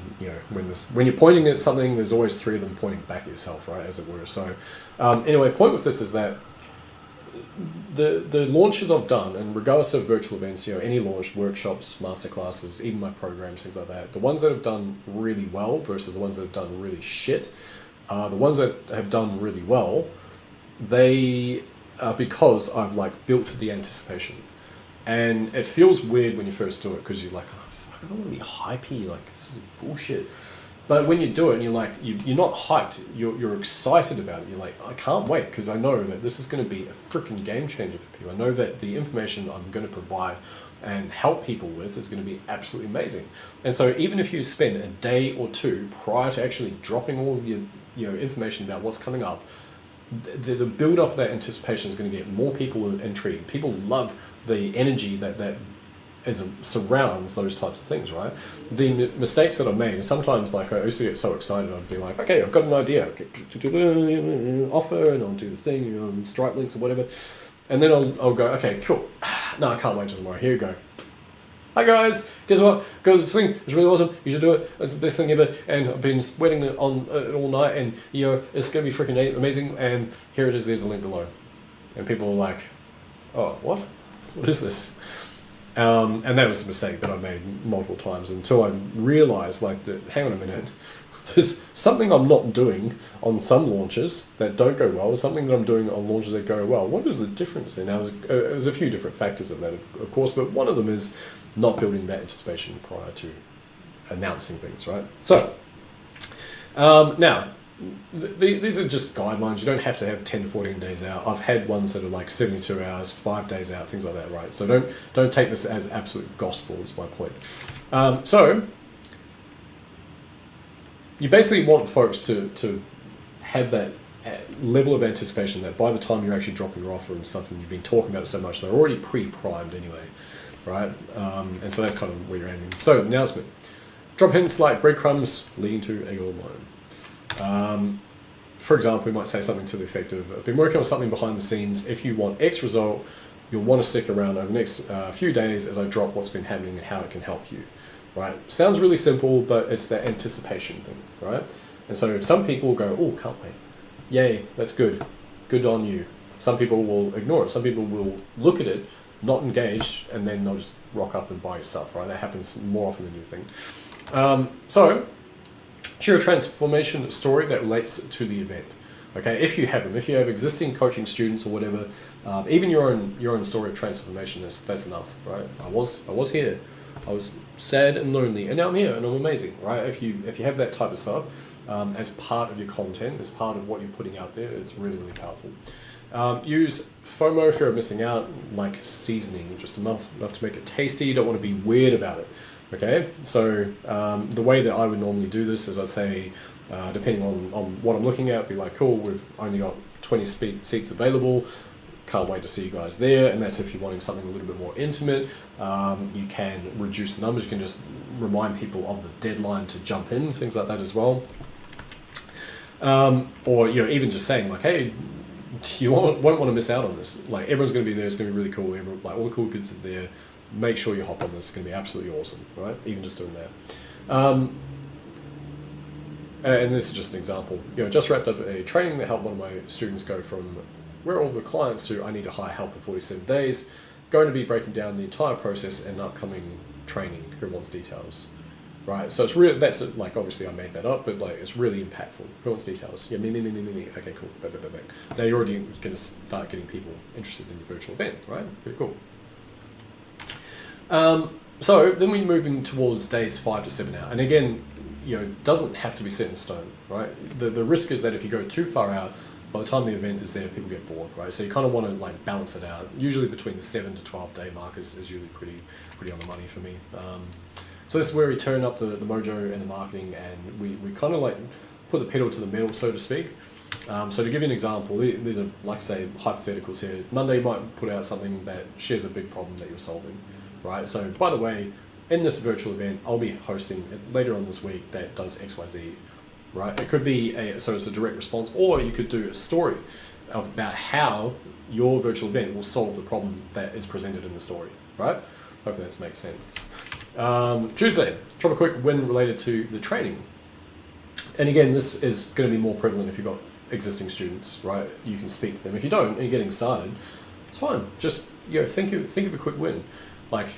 Speaker 1: when you're pointing at something, there's always 3 of them pointing back at yourself, right, as it were. So anyway, point with this is that the launches I've done, and regardless of virtual events, any launch, workshops, masterclasses, even my programs, things like that, the ones that have done really well versus the ones that have done really shit, the ones that have done really well, they are because I've like built the anticipation. And it feels weird when you first do it, because you're like, oh, fuck, I don't want to be hypey, like this is bullshit. But when you do it and you're like, you're not hyped, you're excited about it. You're like, I can't wait, because I know that this is going to be a freaking game changer for people. I know that the information I'm going to provide and help people with is going to be absolutely amazing. And so even if you spend a day or two prior to actually dropping all your information about what's coming up, the build up of that anticipation is going to get more people intrigued. People love the energy that surrounds those types of things, right? The mistakes that I've made, and sometimes like I used to get so excited, I'd be like, okay, I've got an idea, okay, offer, and I'll do the thing, Stripe links or whatever, and then I'll go, okay, cool, no, I can't wait till tomorrow, here you go. Hi guys, guess what? Go to this thing, it's really awesome, you should do it, it's the best thing ever, and I've been sweating on it all night, and it's going to be freaking amazing, and here it is, there's a link below. And people are like, oh, what? What is this? And that was a mistake that I made multiple times until I realized, like, hang on a minute, there's something I'm not doing on some launches that don't go well, something that I'm doing on launches that go well. What is the difference there? Now, there's a few different factors of that, of course, but one of them is not building that anticipation prior to announcing things, right? So, now, these are just guidelines. You don't have to have 10 to 14 days out. I've had ones that are like 72 hours, 5 days out, things like that, right? So don't take this as absolute gospel, is my point. So you basically want folks to have that level of anticipation that by the time you're actually dropping your offer and stuff and you've been talking about it so much, they're already pre-primed anyway, right? And so that's kind of where you're aiming. So, announcement. Drop hints like breadcrumbs leading to a goal line. For example, we might say something to the effect of, I've been working on something behind the scenes. If you want X result, you'll want to stick around over the next few days as I drop what's been happening and how it can help you, right? Sounds really simple, but it's that anticipation thing, right? And so some people will go, oh, can't wait. Yay, that's good. Good on you. Some people will ignore it. Some people will look at it, not engage, and then they'll just rock up and buy your stuff, right? That happens more often than you think. So, share a transformation story that relates to the event. Okay, if you have them, if you have existing coaching students or whatever, even your own story of transformation, that's enough, right? I was here, I was sad and lonely, and now I'm here and I'm amazing, right? If you have that type of stuff as part of your content, as part of what you're putting out there, it's really, really powerful. Use FOMO, fear of missing out, like seasoning, just enough to make it tasty. You don't want to be weird about it. Okay, so the way that I would normally do this is I'd say, depending on what I'm looking at, be like, cool, we've only got 20 seats available, can't wait to see you guys there. And that's if you're wanting something a little bit more intimate. You can reduce the numbers, you can just remind people of the deadline to jump in, things like that as well. Or even just saying like, hey, you won't want to miss out on this. Like, everyone's going to be there, it's going to be really cool, like all the cool kids are there. Make sure you hop on this, it's going to be absolutely awesome, right? Even just doing that. And this is just an example. Just wrapped up a training that helped one of my students go from where all the clients to I need to hire help in 47 days. Going to be breaking down the entire process and upcoming training. Who wants details? Right, so it's really, that's like, obviously I made that up, but like it's really impactful. Who wants details? Yeah, me. Okay, cool. Bang. Now you're already going to start getting people interested in your virtual event, right? Pretty cool. So then we're moving towards days 5 to 7 out, and again, doesn't have to be set in stone, right? The risk is that if you go too far out, by the time the event is there, people get bored, right? So you kind of want to like balance it out. Usually between the 7 to 12 day mark is usually pretty on the money for me. So this is where we turn up the mojo and the marketing, and we kind of like put the pedal to the metal, so to speak. So to give you an example, these are, like I say, hypotheticals here. Monday you might put out something that shares a big problem that you're solving, right? So by the way, in this virtual event, I'll be hosting it later on this week that does XYZ, right? It could be so it's a direct response, or you could do a story about how your virtual event will solve the problem that is presented in the story, right? Hopefully that makes sense. Tuesday, drop a quick win related to the training. And again, this is going to be more prevalent if you've got existing students, right? You can speak to them. If you don't and you're getting started, it's fine. Just think of a quick win. Like,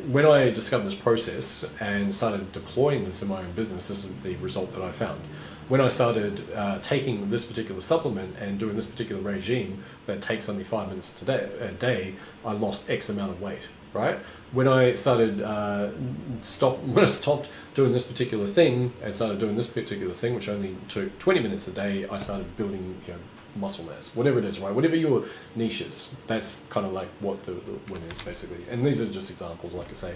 Speaker 1: when I discovered this process and started deploying this in my own business, this is the result that I found. When I started taking this particular supplement and doing this particular regime that takes only 5 minutes a day, I lost X amount of weight, right? When I started stopped doing this particular thing and started doing this particular thing, which only took 20 minutes a day, I started building muscle mass, whatever it is, right? Whatever your niche is, that's kind of like what the win is basically. And these are just examples, like I say.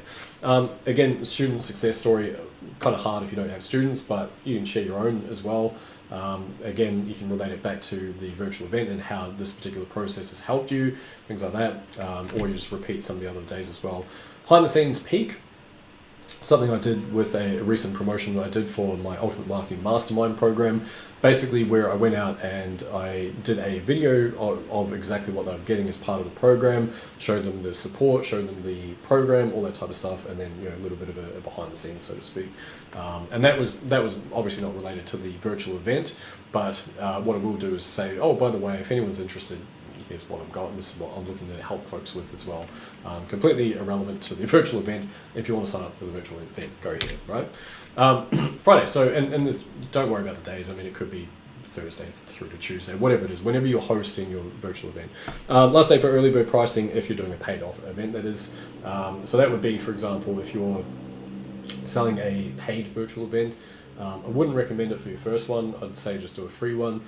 Speaker 1: Again, student success story, kind of hard if you don't have students, but you can share your own as well. Again, you can relate it back to the virtual event and how this particular process has helped you, things like that, or you just repeat some of the other days as well. Behind the scenes peak, something I did with a recent promotion that I did for my Ultimate Marketing Mastermind program, basically where I went out and I did a video of exactly what they were getting as part of the program, showed them the support, showed them the program, all that type of stuff, and then a little bit of a behind the scenes, so to speak. And that was obviously not related to the virtual event, but what I will do is say, oh, by the way, if anyone's interested, here's what I've got, and this is what I'm looking to help folks with as well. Completely irrelevant to the virtual event. If you want to sign up for the virtual event, go here, right? Friday, so, and this, don't worry about the days. I mean, it could be Thursday through to Tuesday, whatever it is, whenever you're hosting your virtual event. Last day for early bird pricing, if you're doing a paid off event, that is. So that would be, for example, if you're selling a paid virtual event, I wouldn't recommend it for your first one. I'd say just do a free one.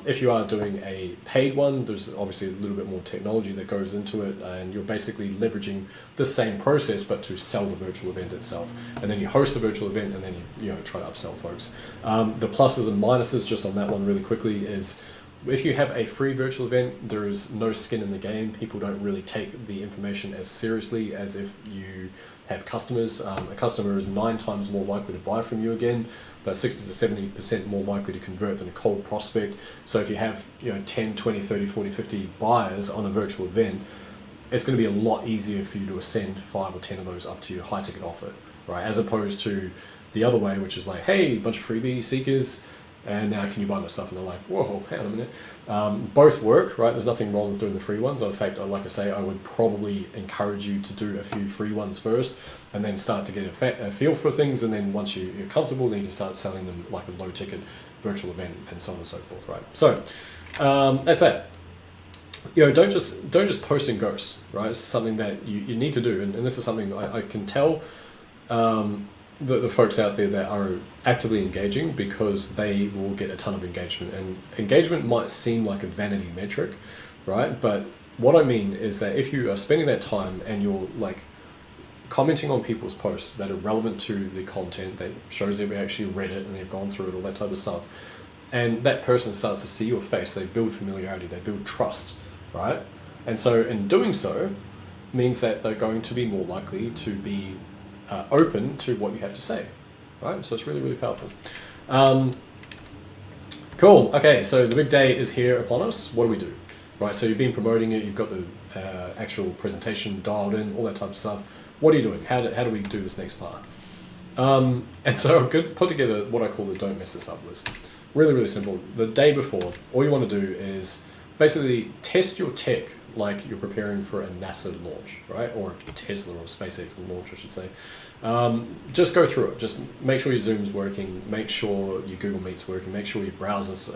Speaker 1: If you are doing a paid one, there's obviously a little bit more technology that goes into it, and you're basically leveraging the same process but to sell the virtual event itself. And then you host the virtual event, and then you try to upsell folks. The pluses and minuses just on that one really quickly is, if you have a free virtual event, there is no skin in the game. People don't really take the information as seriously as if you have customers. A customer is 9 times more likely to buy from you again. They're 60 to 70% more likely to convert than a cold prospect. So if you have 10, 20, 30, 40, 50 buyers on a virtual event, it's going to be a lot easier for you to ascend 5 or 10 of those up to your high ticket offer, right? As opposed to the other way, which is like, hey, a bunch of freebie seekers, and now can you buy my stuff? And they're like, whoa, hang on a minute. Both work, right? There's nothing wrong with doing the free ones. In fact, like I say, I would probably encourage you to do a few free ones first, and then start to get a feel for things. And then once you're comfortable, then you can start selling them like a low ticket virtual event, and so on and so forth, right? So that's that. Don't just post in ghosts, right? It's something that you need to do, and this is something I can tell the folks out there that are actively engaging, because they will get a ton of engagement. And engagement might seem like a vanity metric, right? But what I mean is that if you are spending that time and you're like commenting on people's posts that are relevant to the content, that shows they've actually read it and they've gone through it, all that type of stuff, and that person starts to see your face, they build familiarity, they build trust, right? And so in doing so means that they're going to be more likely to be open to what you have to say, right? So it's really, really powerful. Cool. Okay, so the big day is here upon us. What do we do, right? So you've been promoting it, you've got the actual presentation dialed in, all that type of stuff. What are you doing? How do we do this next part? And so I'm going to put together what I call the don't mess this up list. Really, really simple. The day before, all you want to do is basically test your tech like you're preparing for a NASA launch, right? Or a Tesla or SpaceX launch, I should say. Just go through it. Just make sure your Zoom's working. Make sure your Google Meet's working. Make sure your browsers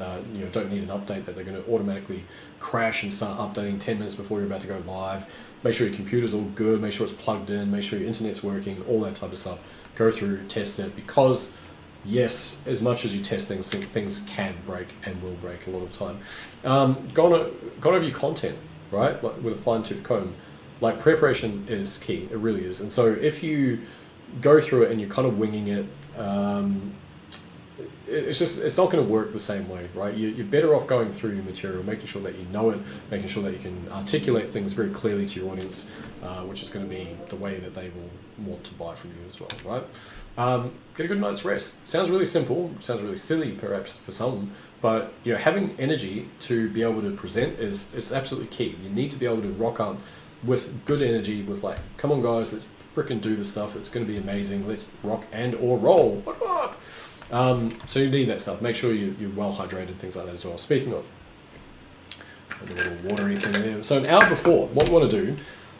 Speaker 1: don't need an update, that they're going to automatically crash and start updating 10 minutes before you're about to go live. Make sure your computer's all good. Make sure it's plugged in. Make sure your internet's working. All that type of stuff. Go through, test it, because yes, as much as you test things, things can break and will break a lot of the time. Gone over your content, right? Like with a fine-tooth comb. Like, preparation is key. It really is. And so if you go through it and you're kind of winging it, it's not going to work the same way, right? You're better off going through your material, making sure that you know it, making sure that you can articulate things very clearly to your audience, which is going to be the way that they will want to buy from you as well, right? Get a good night's rest. Sounds really simple, sounds really silly perhaps for some, but having energy to be able to present is absolutely key. You need to be able to rock up with good energy, with like, come on guys, let's freaking do this stuff. It's going to be amazing. Let's rock and or roll. What up? So you need that stuff. Make sure you're well hydrated, things like that as well. Speaking of, a little watery thing there. So an hour before, what we want to do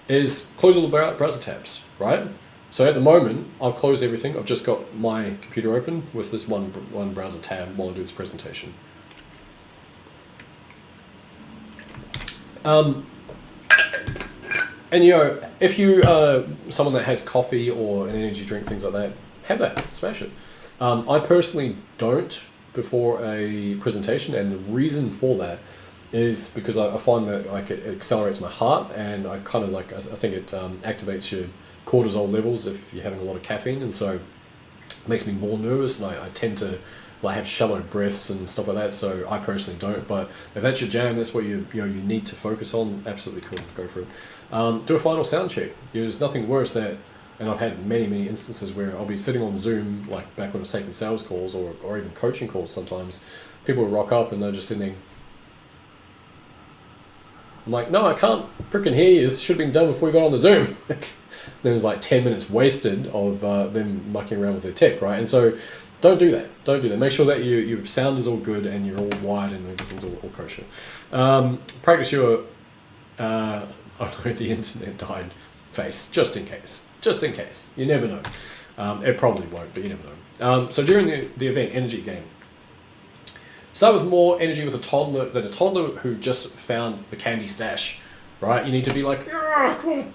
Speaker 1: is close all the browser tabs, right? So at the moment, I've closed everything. I've just got my computer open with this one browser tab while I do this presentation. And if you are someone that has coffee or an energy drink, things like that, have that, smash it. I personally don't before a presentation, and the reason for that is because I find that like it accelerates my heart, and I kind of like, I think it activates your cortisol levels if you're having a lot of caffeine, and so it makes me more nervous, and I tend to like have shallow breaths and stuff like that. So I personally don't, but if that's your jam, that's what you need to focus on. Absolutely cool, go for it. Do a final sound check. There's nothing worse that, and I've had many instances where I'll be sitting on Zoom, like back when I was taking sales calls or even coaching calls. Sometimes people will rock up and they're just sitting there. I'm like, no, I can't freaking hear you. This should have been done before we got on the Zoom. There's like 10 minutes wasted of them mucking around with their tech, right? And so don't do that. Don't do that. Make sure that your sound is all good and you're all wired and everything's all kosher. Practice your, oh no, the internet died face, just in case. Just in case. You never know. It probably won't, but you never know. So during the event, energy game. Start with more energy with a toddler than a toddler who just found the candy stash, right? You need to be like, come on.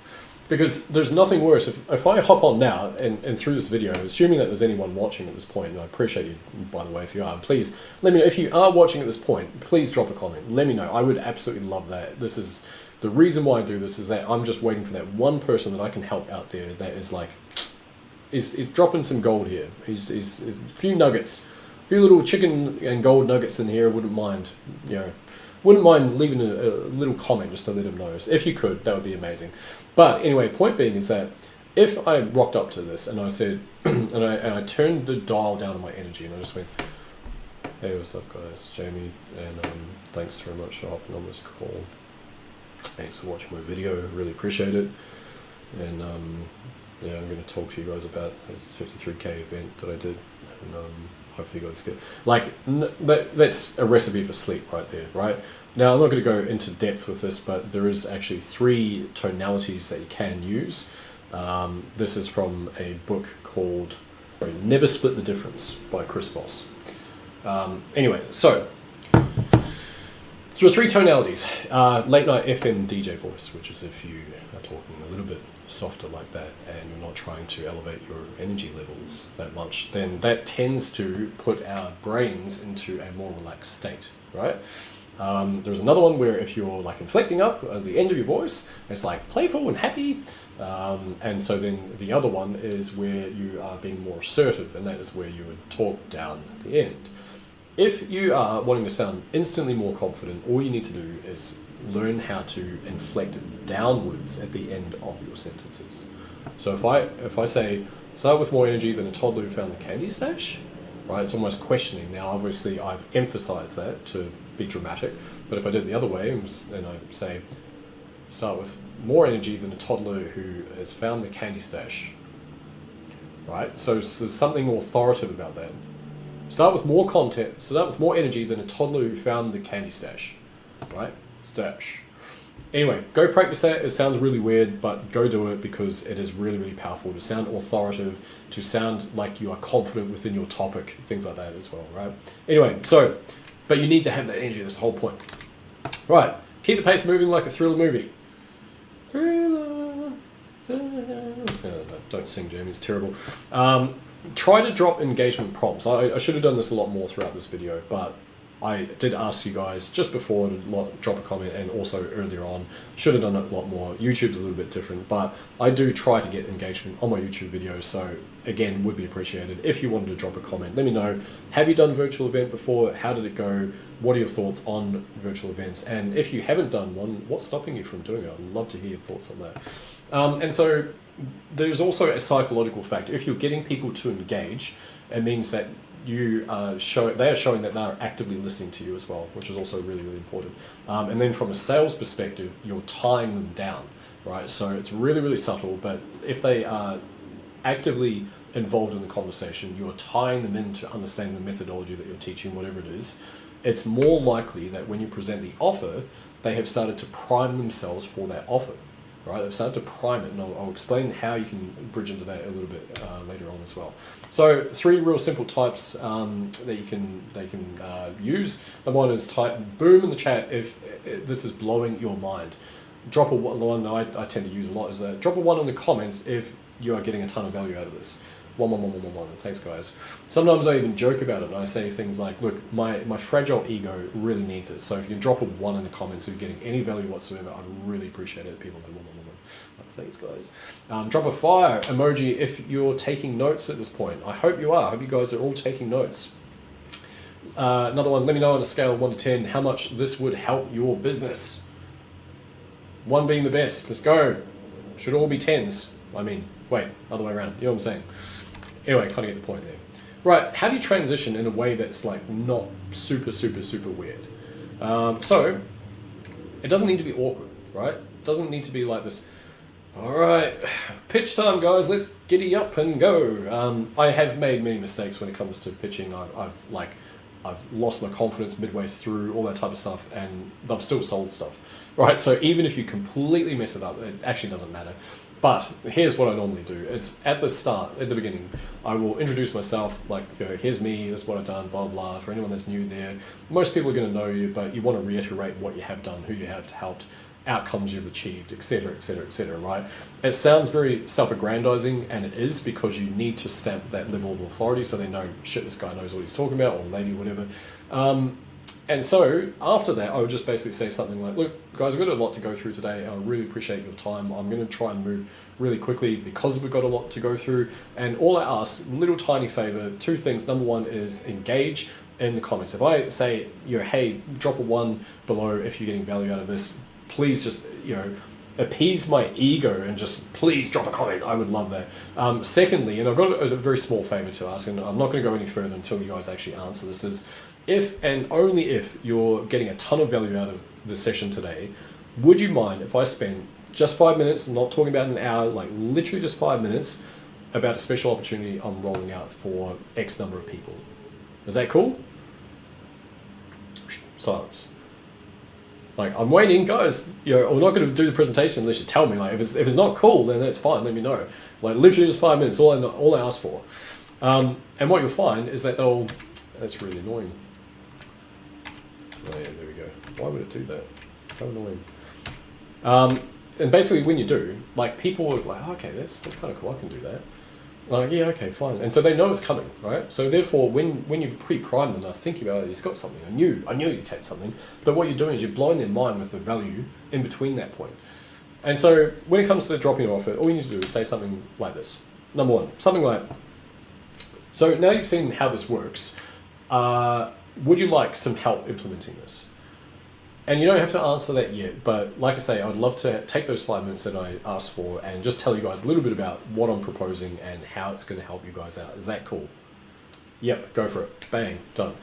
Speaker 1: Because there's nothing worse. If I hop on now and through this video, assuming that there's anyone watching at this point, and I appreciate you, by the way, if you are, please let me know. If you are watching at this point, please drop a comment. Let me know. I would absolutely love that. This is the reason why I do this, is that I'm just waiting for that one person that I can help out there that is like, is dropping some gold here. He's a few nuggets. A few little chicken and gold nuggets in here, wouldn't mind leaving a little comment just to let him know. If you could, that would be amazing. But anyway, point being is that if I rocked up to this and I said, and I turned the dial down on my energy and I just went, hey, what's up guys, Jamie, and thanks very much for hopping on this call. Thanks for watching my video, really appreciate it. And yeah, I'm going to talk to you guys about this 53k event that I did, and hopefully you guys get, like, that's a recipe for sleep right there, right? Now, I'm not going to go into depth with this, but there is actually 3 tonalities that you can use. This is from a book called Never Split the Difference by Chris Voss. Anyway, so there are 3 tonalities. Late night FM DJ voice, which is if you are talking a little bit softer like that and you're not trying to elevate your energy levels that much, then that tends to put our brains into a more relaxed state, right? There's another one where if you're like inflecting up at the end of your voice, it's like playful and happy. And so then the other one is where you are being more assertive, and that is where you would talk down at the end. If you are wanting to sound instantly more confident, all you need to do is learn how to inflect downwards at the end of your sentences. So if I say, start with more energy than a toddler who found the candy stash, right? It's almost questioning. Now, obviously, I've emphasized that to be dramatic, but if I did it the other way and I say, start with more energy than a toddler who has found the candy stash, right? So there's something authoritative about that. Start with more content, start with more energy than a toddler who found the candy stash, right? Stash. Anyway, go practice that. It sounds really weird, but go do it because it is really powerful to sound authoritative, to sound like you are confident within your topic, things like that as well, right? Anyway, so, but you need to have that energy, that's the whole point. Right, keep the pace moving like a thriller movie. Thriller. No, don't sing, Jamie, it's terrible. Try to drop engagement prompts. I should have done this a lot more throughout this video, but I did ask you guys just before to drop a comment, and also earlier on. Should have done it a lot more. YouTube's a little bit different, but I do try to get engagement on my YouTube videos, so again, would be appreciated. If you wanted to drop a comment, let me know. Have you done a virtual event before? How did it go? What are your thoughts on virtual events? And if you haven't done one, what's stopping you from doing it? I'd love to hear your thoughts on that. And so there's also a psychological factor. If you're getting people to engage, it means that they are showing that they're actively listening to you as well, which is also really important. And then from a sales perspective, you're tying them down, right? So it's really subtle, but if they are actively involved in the conversation, you're tying them into understanding the methodology that you're teaching, whatever it is. It's more likely that when you present the offer, they have started to prime themselves for that offer. Right, they've started to prime it, and I'll explain how you can bridge into that a little bit later on as well. So 3 real simple types that they can use. Number 1 is type boom in the chat if this is blowing your mind. Drop a 1 I tend to use a lot is drop a 1 in the comments if you are getting a ton of value out of this. 1. Thanks, guys. Sometimes I even joke about it, and I say things like, look, my fragile ego really needs it. So if you can drop a 1 in the comments if you're getting any value whatsoever, I'd really appreciate it. People like 1. Thanks, guys. Drop a fire emoji if you're taking notes at this point. I hope you are. I hope you guys are all taking notes. Another one, let me know on a scale of 1 to 10 how much this would help your business. 1 being the best. Let's go. Should all be 10s. I mean, wait, other way around. You know what I'm saying? Anyway, kind of get the point there. Right, how do you transition in a way that's like not super, super, super weird? So, it doesn't need to be awkward, right? It doesn't need to be like this, all right, pitch time, guys, let's giddy up and go. I have made many mistakes when it comes to pitching. I've lost my confidence midway through, all that type of stuff, and I've still sold stuff, right? So even if you completely mess it up, it actually doesn't matter. But here's what I normally do. Is at the start, at the beginning, I will introduce myself, like, here's me, this is what I've done, blah, blah. For anyone that's new there, most people are going to know you, but you want to reiterate what you have done, who you have helped, outcomes you've achieved, etc., etc., etc., right? It sounds very self-aggrandizing, and it is, because you need to stamp that level of authority so they know, shit, this guy knows what he's talking about, or lady, whatever. And so after that, I would just basically say something like, look, guys, we've got a lot to go through today. I really appreciate your time. I'm going to try and move really quickly because we've got a lot to go through. And all I ask, little tiny favor, 2 things. Number 1 is engage in the comments. If I say, hey, drop a 1 below if you're getting value out of this, please just, appease my ego and just please drop a comment. I would love that. Secondly, and I've got a very small favor to ask, and I'm not going to go any further until you guys actually answer this, is if and only if you're getting a ton of value out of the session today, would you mind if I spend just 5 minutes, not talking about an hour, like literally just 5 minutes, about a special opportunity I'm rolling out for X number of people? Is that cool? Silence. Like, I'm waiting, guys. I'm not going to do the presentation unless you tell me. Like, if it's not cool, then that's fine. Let me know. Like, literally just 5 minutes. All I ask for. And what you'll find is that they'll. That's really annoying. Oh yeah, there we go. Why would it do that? How annoying. And basically, when you do, like, people are like, okay, that's kind of cool. I can do that. Like, yeah, okay, fine. And so they know it's coming, right? So therefore, when you've pre-primed them, they're thinking about it, it's got something. I knew you'd catch something. But what you're doing is you're blowing their mind with the value in between that point. And so when it comes to dropping an offer, all you need to do is say something like this. Number 1, something like, so now you've seen how this works. Would you like some help implementing this? And you don't have to answer that yet, but like I say, I'd love to take those 5 minutes that I asked for and just tell you guys a little bit about what I'm proposing and how it's going to help you guys out. Is that cool? Yep, go for it. Bang, done.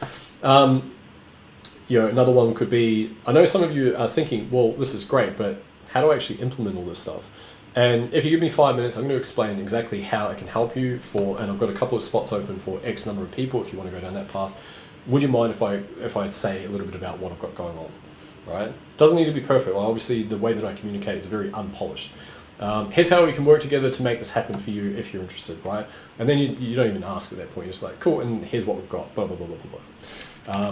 Speaker 1: Another one could be, I know some of you are thinking, well, this is great, but how do I actually implement all this stuff? And if you give me 5 minutes, I'm going to explain exactly how I can help you and I've got a couple of spots open for X number of people if you want to go down that path. Would you mind if I say a little bit about what I've got going on? Right? Doesn't need to be perfect. Well, obviously, the way that I communicate is very unpolished. Here's how we can work together to make this happen for you if you're interested, right? And then you don't even ask at that point. You're just like, cool, and here's what we've got, blah, blah, blah, blah, blah,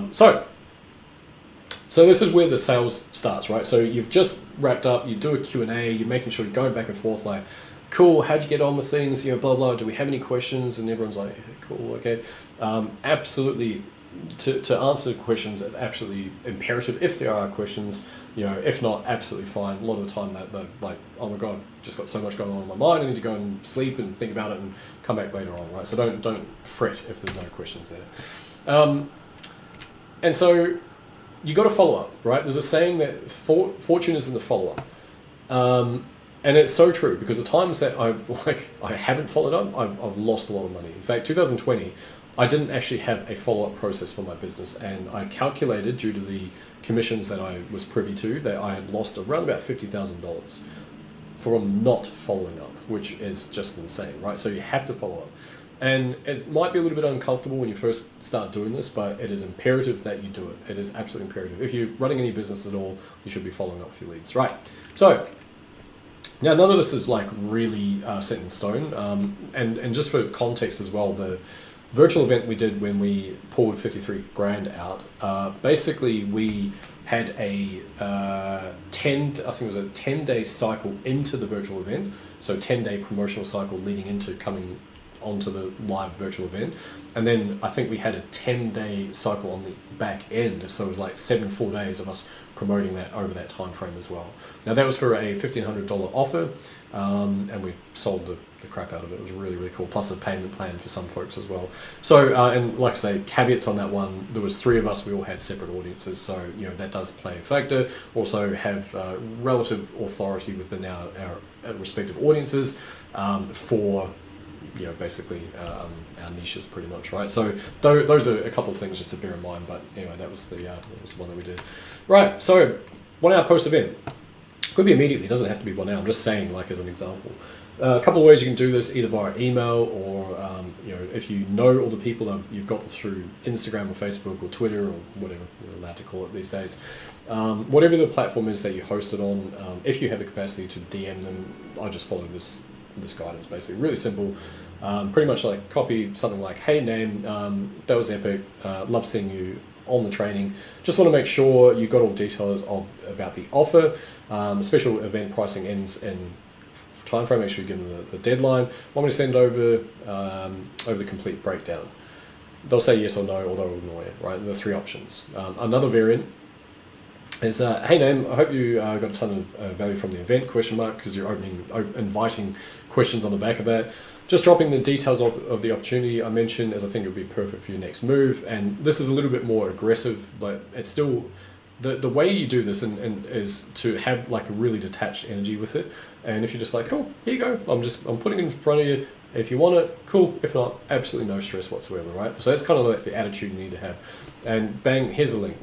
Speaker 1: blah. So this is where the sales starts, right? So you've just wrapped up, you do a Q&A, you're making sure you're going back and forth, like, cool, how'd you get on with things, blah, blah, do we have any questions? And everyone's like, cool, okay. Absolutely. To answer questions is absolutely imperative if there are questions. If not, absolutely fine. A lot of the time they're like, oh my god, I've just got so much going on in my mind, I need to go and sleep and think about it and come back later on, right? So don't fret if there's no questions there. And so you got to follow up, right? There's a saying that fortune is in the follow-up. And it's so true, because the times that I haven't followed up, I've lost a lot of money. In fact, 2020, I didn't actually have a follow-up process for my business, and I calculated, due to the commissions that I was privy to, that I had lost around about $50,000 from not following up, which is just insane, right? So you have to follow up. And it might be a little bit uncomfortable when you first start doing this, but it is imperative that you do it. It is absolutely imperative. If you're running any business at all, you should be following up with your leads, right? So now, none of this is like really set in stone. And just for context as well, the virtual event we did when we pulled 53 grand out, basically we had a 10-day cycle into the virtual event. So 10-day promotional cycle leading into coming onto the live virtual event. And then I think we had a 10-day cycle on the back end. So it was like 7 full days of us promoting that over that time frame as well. Now that was for a $1,500 offer, and we sold the the crap out of it. It was really, really cool. Plus a payment plan for some folks as well. So, and like I say, caveats on that one, there was 3 of us, we all had separate audiences. So, that does play a factor. Also have relative authority within our respective audiences for, basically our niches pretty much, right? So those are a couple of things just to bear in mind. But anyway, that was the one that we did. Right, so 1 hour post event. Could be immediately, doesn't have to be 1 hour. I'm just saying, like, as an example. A couple of ways you can do this, either via email or, if you know all the people that you've got through Instagram or Facebook or Twitter or whatever we're allowed to call it these days. Whatever the platform is that you host it on, if you have the capacity to DM them, I just follow this guidance basically. Really simple. Pretty much like copy something like, hey, name, that was epic, love seeing you on the training. Just want to make sure you got all details about the offer. Special event pricing ends in time frame. Make sure you give them the deadline. Want me to send over the complete breakdown? They'll say yes or no, or they'll ignore it, right? There are 3 options. Another variant is, hey name, I hope you got a ton of value from the event, because you're inviting questions on the back of that. Just dropping the details of the opportunity I mentioned, as I think it would be perfect for your next move. And this is a little bit more aggressive, but it's still, the way you do this and is to have like a really detached energy with it. And if you're just like, cool, here you go, I'm putting it in front of you. If you want it, cool. If not, absolutely no stress whatsoever, right? So that's kind of like the attitude you need to have. And bang, here's the link.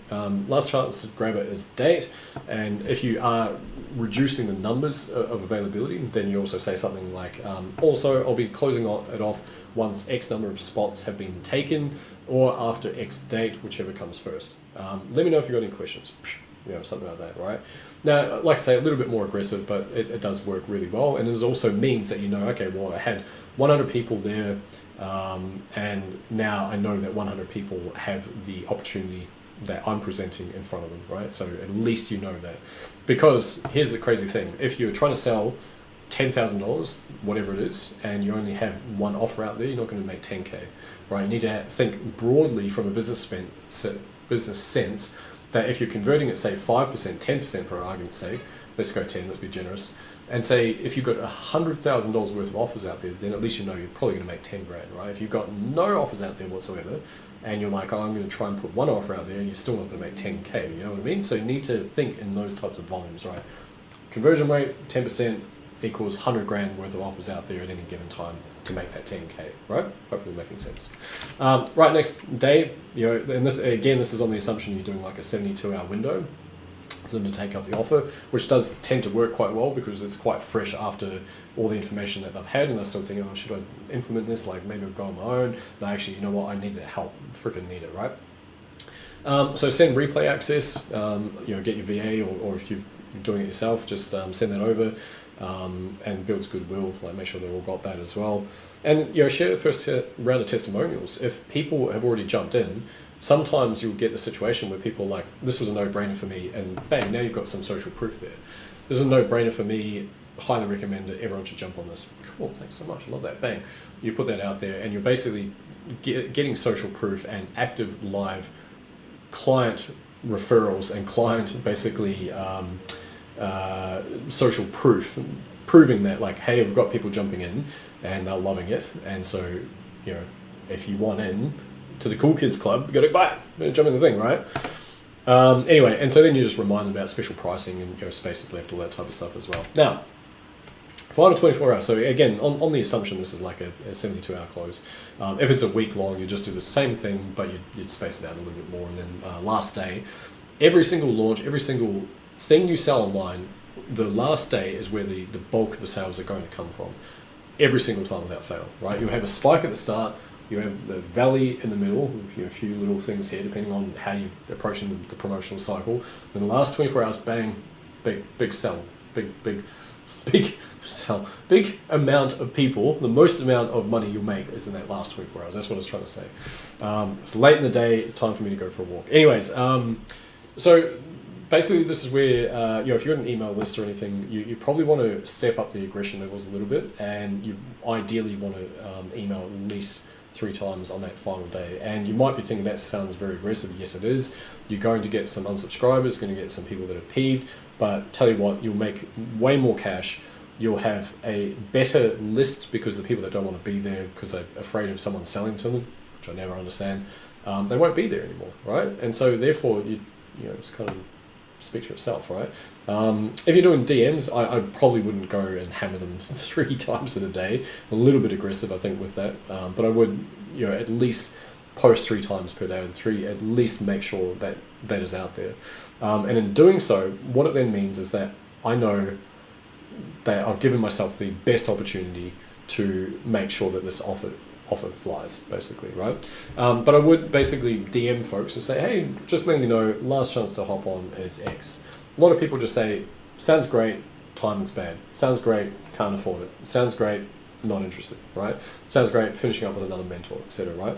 Speaker 1: Last chance to grab it is date. And if you are reducing the numbers of availability, then you also say something like, also, I'll be closing it off once X number of spots have been taken, or after X date, whichever comes first. Let me know if you've got any questions. Something like that, right? Now, like I say, a little bit more aggressive, but it does work really well. And it also means that okay, well, I had 100 people there, and now I know that 100 people have the opportunity that I'm presenting in front of them, right? So at least you know that. Because here's the crazy thing. If you're trying to sell $10,000, whatever it is, and you only have 1 offer out there, you're not going to make 10K, right? You need to think broadly from a business sense, that if you're converting at, say, 5%, 10% for argument's sake, let's go 10, let's be generous, and say if you've got $100,000 worth of offers out there, then at least you're probably going to make 10 grand, right? If you've got no offers out there whatsoever, and you're like, I'm going to try and put 1 offer out there, and you're still not going to make 10K, you know what I mean? So you need to think in those types of volumes, right? Conversion rate, 10% equals 100 grand worth of offers out there at any given time to make that 10K, right? Hopefully making sense. Right, next day, and this is on the assumption you're doing like a 72-hour window for them to take up the offer, which does tend to work quite well because it's quite fresh after all the information that they've had, and they're still thinking, should I implement this? Like, maybe I'll go on my own. No, actually, you know what? I need that help. Freaking need it, right? So send replay access, get your VA, or if you're doing it yourself, just send that over. And builds goodwill, like make sure they've all got that as well. And share the first round of testimonials. If people have already jumped in, sometimes you'll get the situation where people are like, this was a no-brainer for me, and bang, now you've got some social proof there. This is a no-brainer for me, highly recommend it, everyone should jump on this. Cool, thanks so much, I love that. Bang, you put that out there, and you're basically getting social proof and active live client referrals and client basically social proof, proving that like, hey, I've got people jumping in and they're loving it, and so if you want in to the cool kids club, you got to buy it, jump in the thing, right? Anyway, and so then you just remind them about special pricing and spaces left, all that type of stuff as well. Now, final 24 hours. So again, on the assumption this is like a 72-hour close. If it's a week long, you just do the same thing, but you'd space it out a little bit more. And then last day, every single launch, every single thing you sell online, the last day is where the bulk of the sales are going to come from. Every single time without fail, right? You'll have a spike at the start, you have the valley in the middle, a few little things here depending on how you're approaching the promotional cycle. Then the last 24 hours, bang, big sell, big sell, big amount of people. The most amount of money you'll make is in that last 24 hours. That's what I was trying to say. It's late in the day, it's time for me to go for a walk. Anyways, so basically this is where, if you're on an email list or anything, you probably want to step up the aggression levels a little bit, and you ideally want to email at least 3 times on that final day. And you might be thinking that sounds very aggressive. Yes, it is. You're going to get some unsubscribers, going to get some people that are peeved, but tell you what, you'll make way more cash You'll have a better list because the people that don't want to be there because they're afraid of someone selling to them, which I never understand, they won't be there anymore, right? And so therefore, it's kind of speaks for itself, right? If you're doing DMs, I probably wouldn't go and hammer them 3 times in a day. A little bit aggressive, I think, with that. But I would, at least post 3 times per day, and at least make sure that that is out there. And in doing so, what it then means is that I know that I've given myself the best opportunity to make sure that this offer flies, basically, right? But I would basically DM folks and say, hey, just letting you know, last chance to hop on is X. A lot of people just say, sounds great, timing's bad. Sounds great, can't afford it. Sounds great, not interested, right? Sounds great, finishing up with another mentor, etc., right?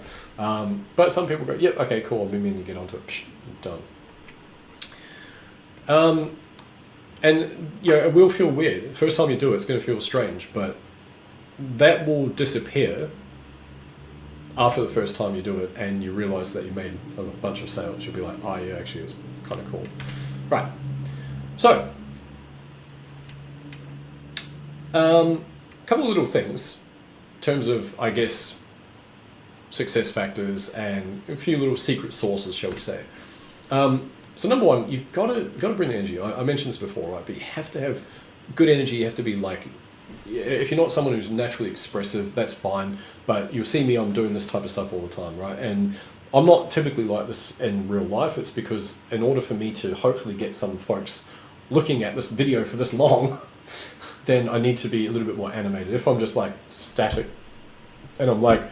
Speaker 1: But some people go, yep, okay, cool, I've been meaning to get onto it, done. And it will feel weird. The first time you do it, it's going to feel strange, but that will disappear after the first time you do it, and you realize that you made a bunch of sales. You'll be like, oh yeah, actually, it's kind of cool. Right. So, a couple of little things in terms of, I guess, success factors and a few little secret sources, shall we say. So number one, you've got to bring the energy. I mentioned this before, right? But you have to have good energy. You have to be like, if you're not someone who's naturally expressive, that's fine. But you'll see me, I'm doing this type of stuff all the time, right? And I'm not typically like this in real life. It's because in order for me to hopefully get some folks looking at this video for this long, then I need to be a little bit more animated. If I'm just like static and I'm like,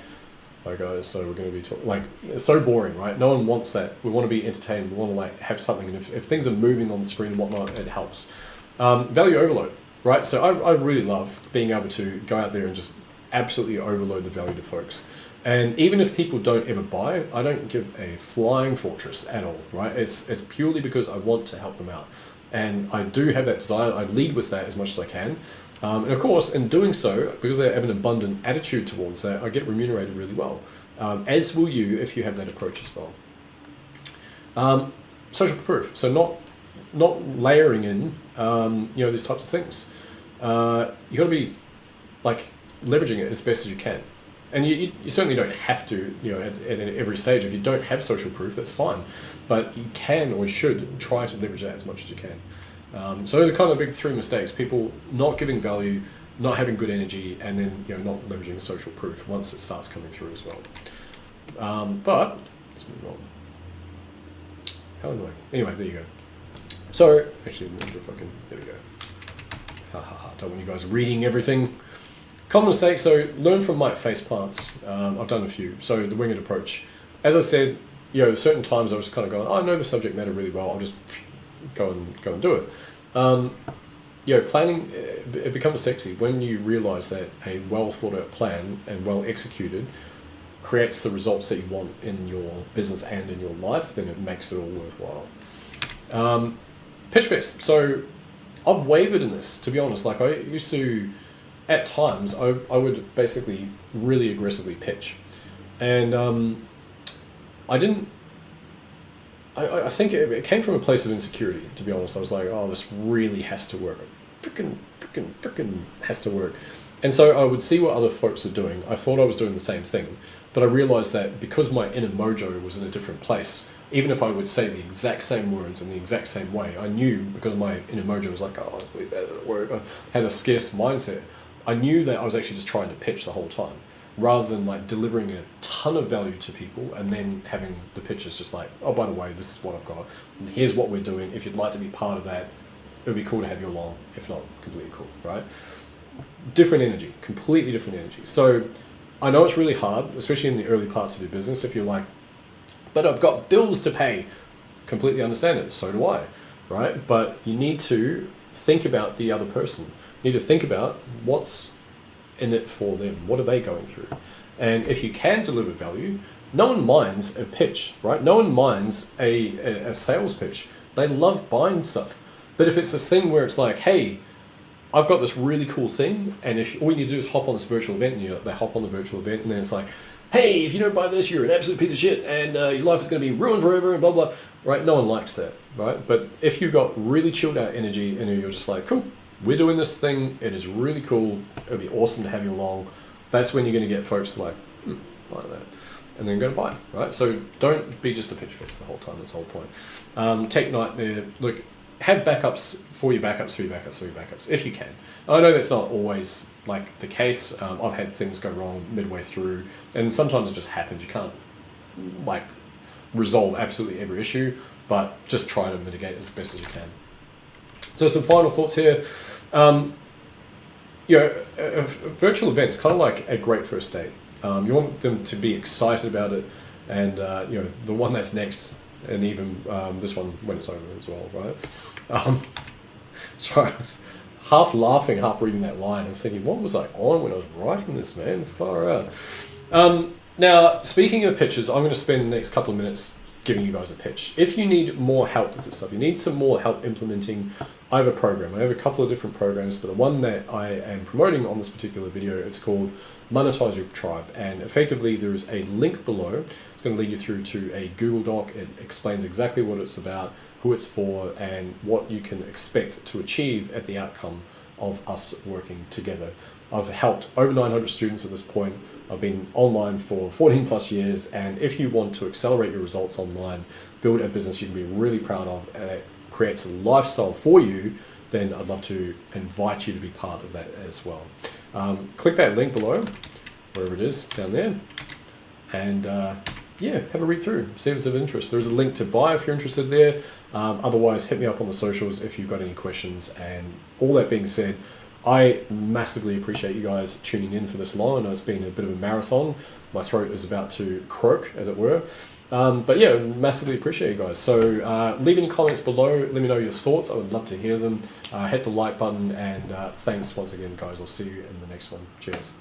Speaker 1: hi guys, so we're going to be talking, like, it's so boring, right? No one wants that. We want to be entertained. We want to like have something. And if things are moving on the screen and whatnot, it helps. Value overload, right? So I really love being able to go out there and just absolutely overload the value to folks. And even if people don't ever buy, I don't give a flying fortress at all, right? It's purely because I want to help them out. And I do have that desire. I lead with that as much as I can. And of course, in doing so, because I have an abundant attitude towards that, I get remunerated really well, as will you if you have that approach as well. Social proof, so not layering in, these types of things. You got to be like leveraging it as best as you can, and you certainly don't have to, at every stage. If you don't have social proof, that's fine, but you can or should try to leverage that as much as you can. So those are kind of the big 3 mistakes: people not giving value, not having good energy, and then not leveraging social proof once it starts coming through as well. But let's move on. How annoying. Anyway, there you go. So actually, there we go. Ha ha ha! Don't want you guys reading everything. Common mistakes. So learn from my face plants. I've done a few. So the winged approach. As I said, certain times I was kind of going, I know the subject matter really well. I'll just go and do it. Planning, it becomes sexy when you realize that a well thought out plan and well executed creates the results that you want in your business and in your life. Then it makes it all worthwhile. Pitch fest. So I've wavered in this, to be honest. Like, I used to, at times, I would basically really aggressively pitch, and I didn't. I think it came from a place of insecurity, to be honest. I was like, oh, this really has to work. Frickin' has to work. And so I would see what other folks were doing. I thought I was doing the same thing, but I realized that because my inner mojo was in a different place, even if I would say the exact same words in the exact same way, I knew, because my inner mojo was like, oh, please, that doesn't work. I had a scarce mindset. I knew that I was actually just trying to pitch the whole time, rather than like delivering a ton of value to people and then having the pitches just like, oh, by the way, this is what I've got. Here's what we're doing. If you'd like to be part of that, it would be cool to have you along. If not, completely cool, right? Different energy, completely different energy. So I know it's really hard, especially in the early parts of your business, if you're like, but I've got bills to pay. Completely understand it. So do I, right? But you need to think about the other person. You need to think about what's in it for them. What are they going through? And if you can deliver value, no one minds a pitch, right? No one minds a sales pitch. They love buying stuff. But if it's this thing where it's like, hey, I've got this really cool thing, and if all you need to do is hop on this virtual event, and they hop on the virtual event, and then it's like, hey, if you don't buy this, you're an absolute piece of shit, and your life is going to be ruined forever, and blah, blah, right? No one likes that, right? But if you've got really chilled out energy, and you're just like, cool, we're doing this thing. It is really cool. It would be awesome to have you along. That's when you're going to get folks like that, and then go to buy, right? So don't be just a pitch fix the whole time. That's the whole point. Tech nightmare. Look, have backups for your backups, if you can. I know that's not always like the case. I've had things go wrong midway through, and sometimes it just happens. You can't like resolve absolutely every issue, but just try to mitigate as best as you can. So some final thoughts here. Virtual events, kind of like a great first date. You want them to be excited about it, and the one that's next, and even this one when it's over as well, right? Sorry, I was half laughing, half reading that line. I was thinking, what was I on when I was writing this, man? Far out. Now, speaking of pitches, I'm going to spend the next couple of minutes giving you guys a pitch. If you need more help with this stuff, you need some more help implementing, I have a program. I have a couple of different programs, but the one that I am promoting on this particular video, it's called Monetise Your Tribe. And effectively, there is a link below. It's going to lead you through to a Google Doc. It explains exactly what it's about, who it's for, and what you can expect to achieve at the outcome of us working together. I've helped over 900 students at this point. I've been online for 14 plus years, and if you want to accelerate your results online, build a business you can be really proud of, and it creates a lifestyle for you, then I'd love to invite you to be part of that as well. Click that link below, wherever it is, down there, and have a read through, see if it's of interest. There's a link to buy if you're interested there. Otherwise, hit me up on the socials if you've got any questions. And all that being said, I massively appreciate you guys tuning in for this long. I know it's been a bit of a marathon. My throat is about to croak, as it were. But yeah, massively appreciate you guys. So leave any comments below. Let me know your thoughts. I would love to hear them. Hit the like button, and thanks once again, guys. I'll see you in the next one. Cheers.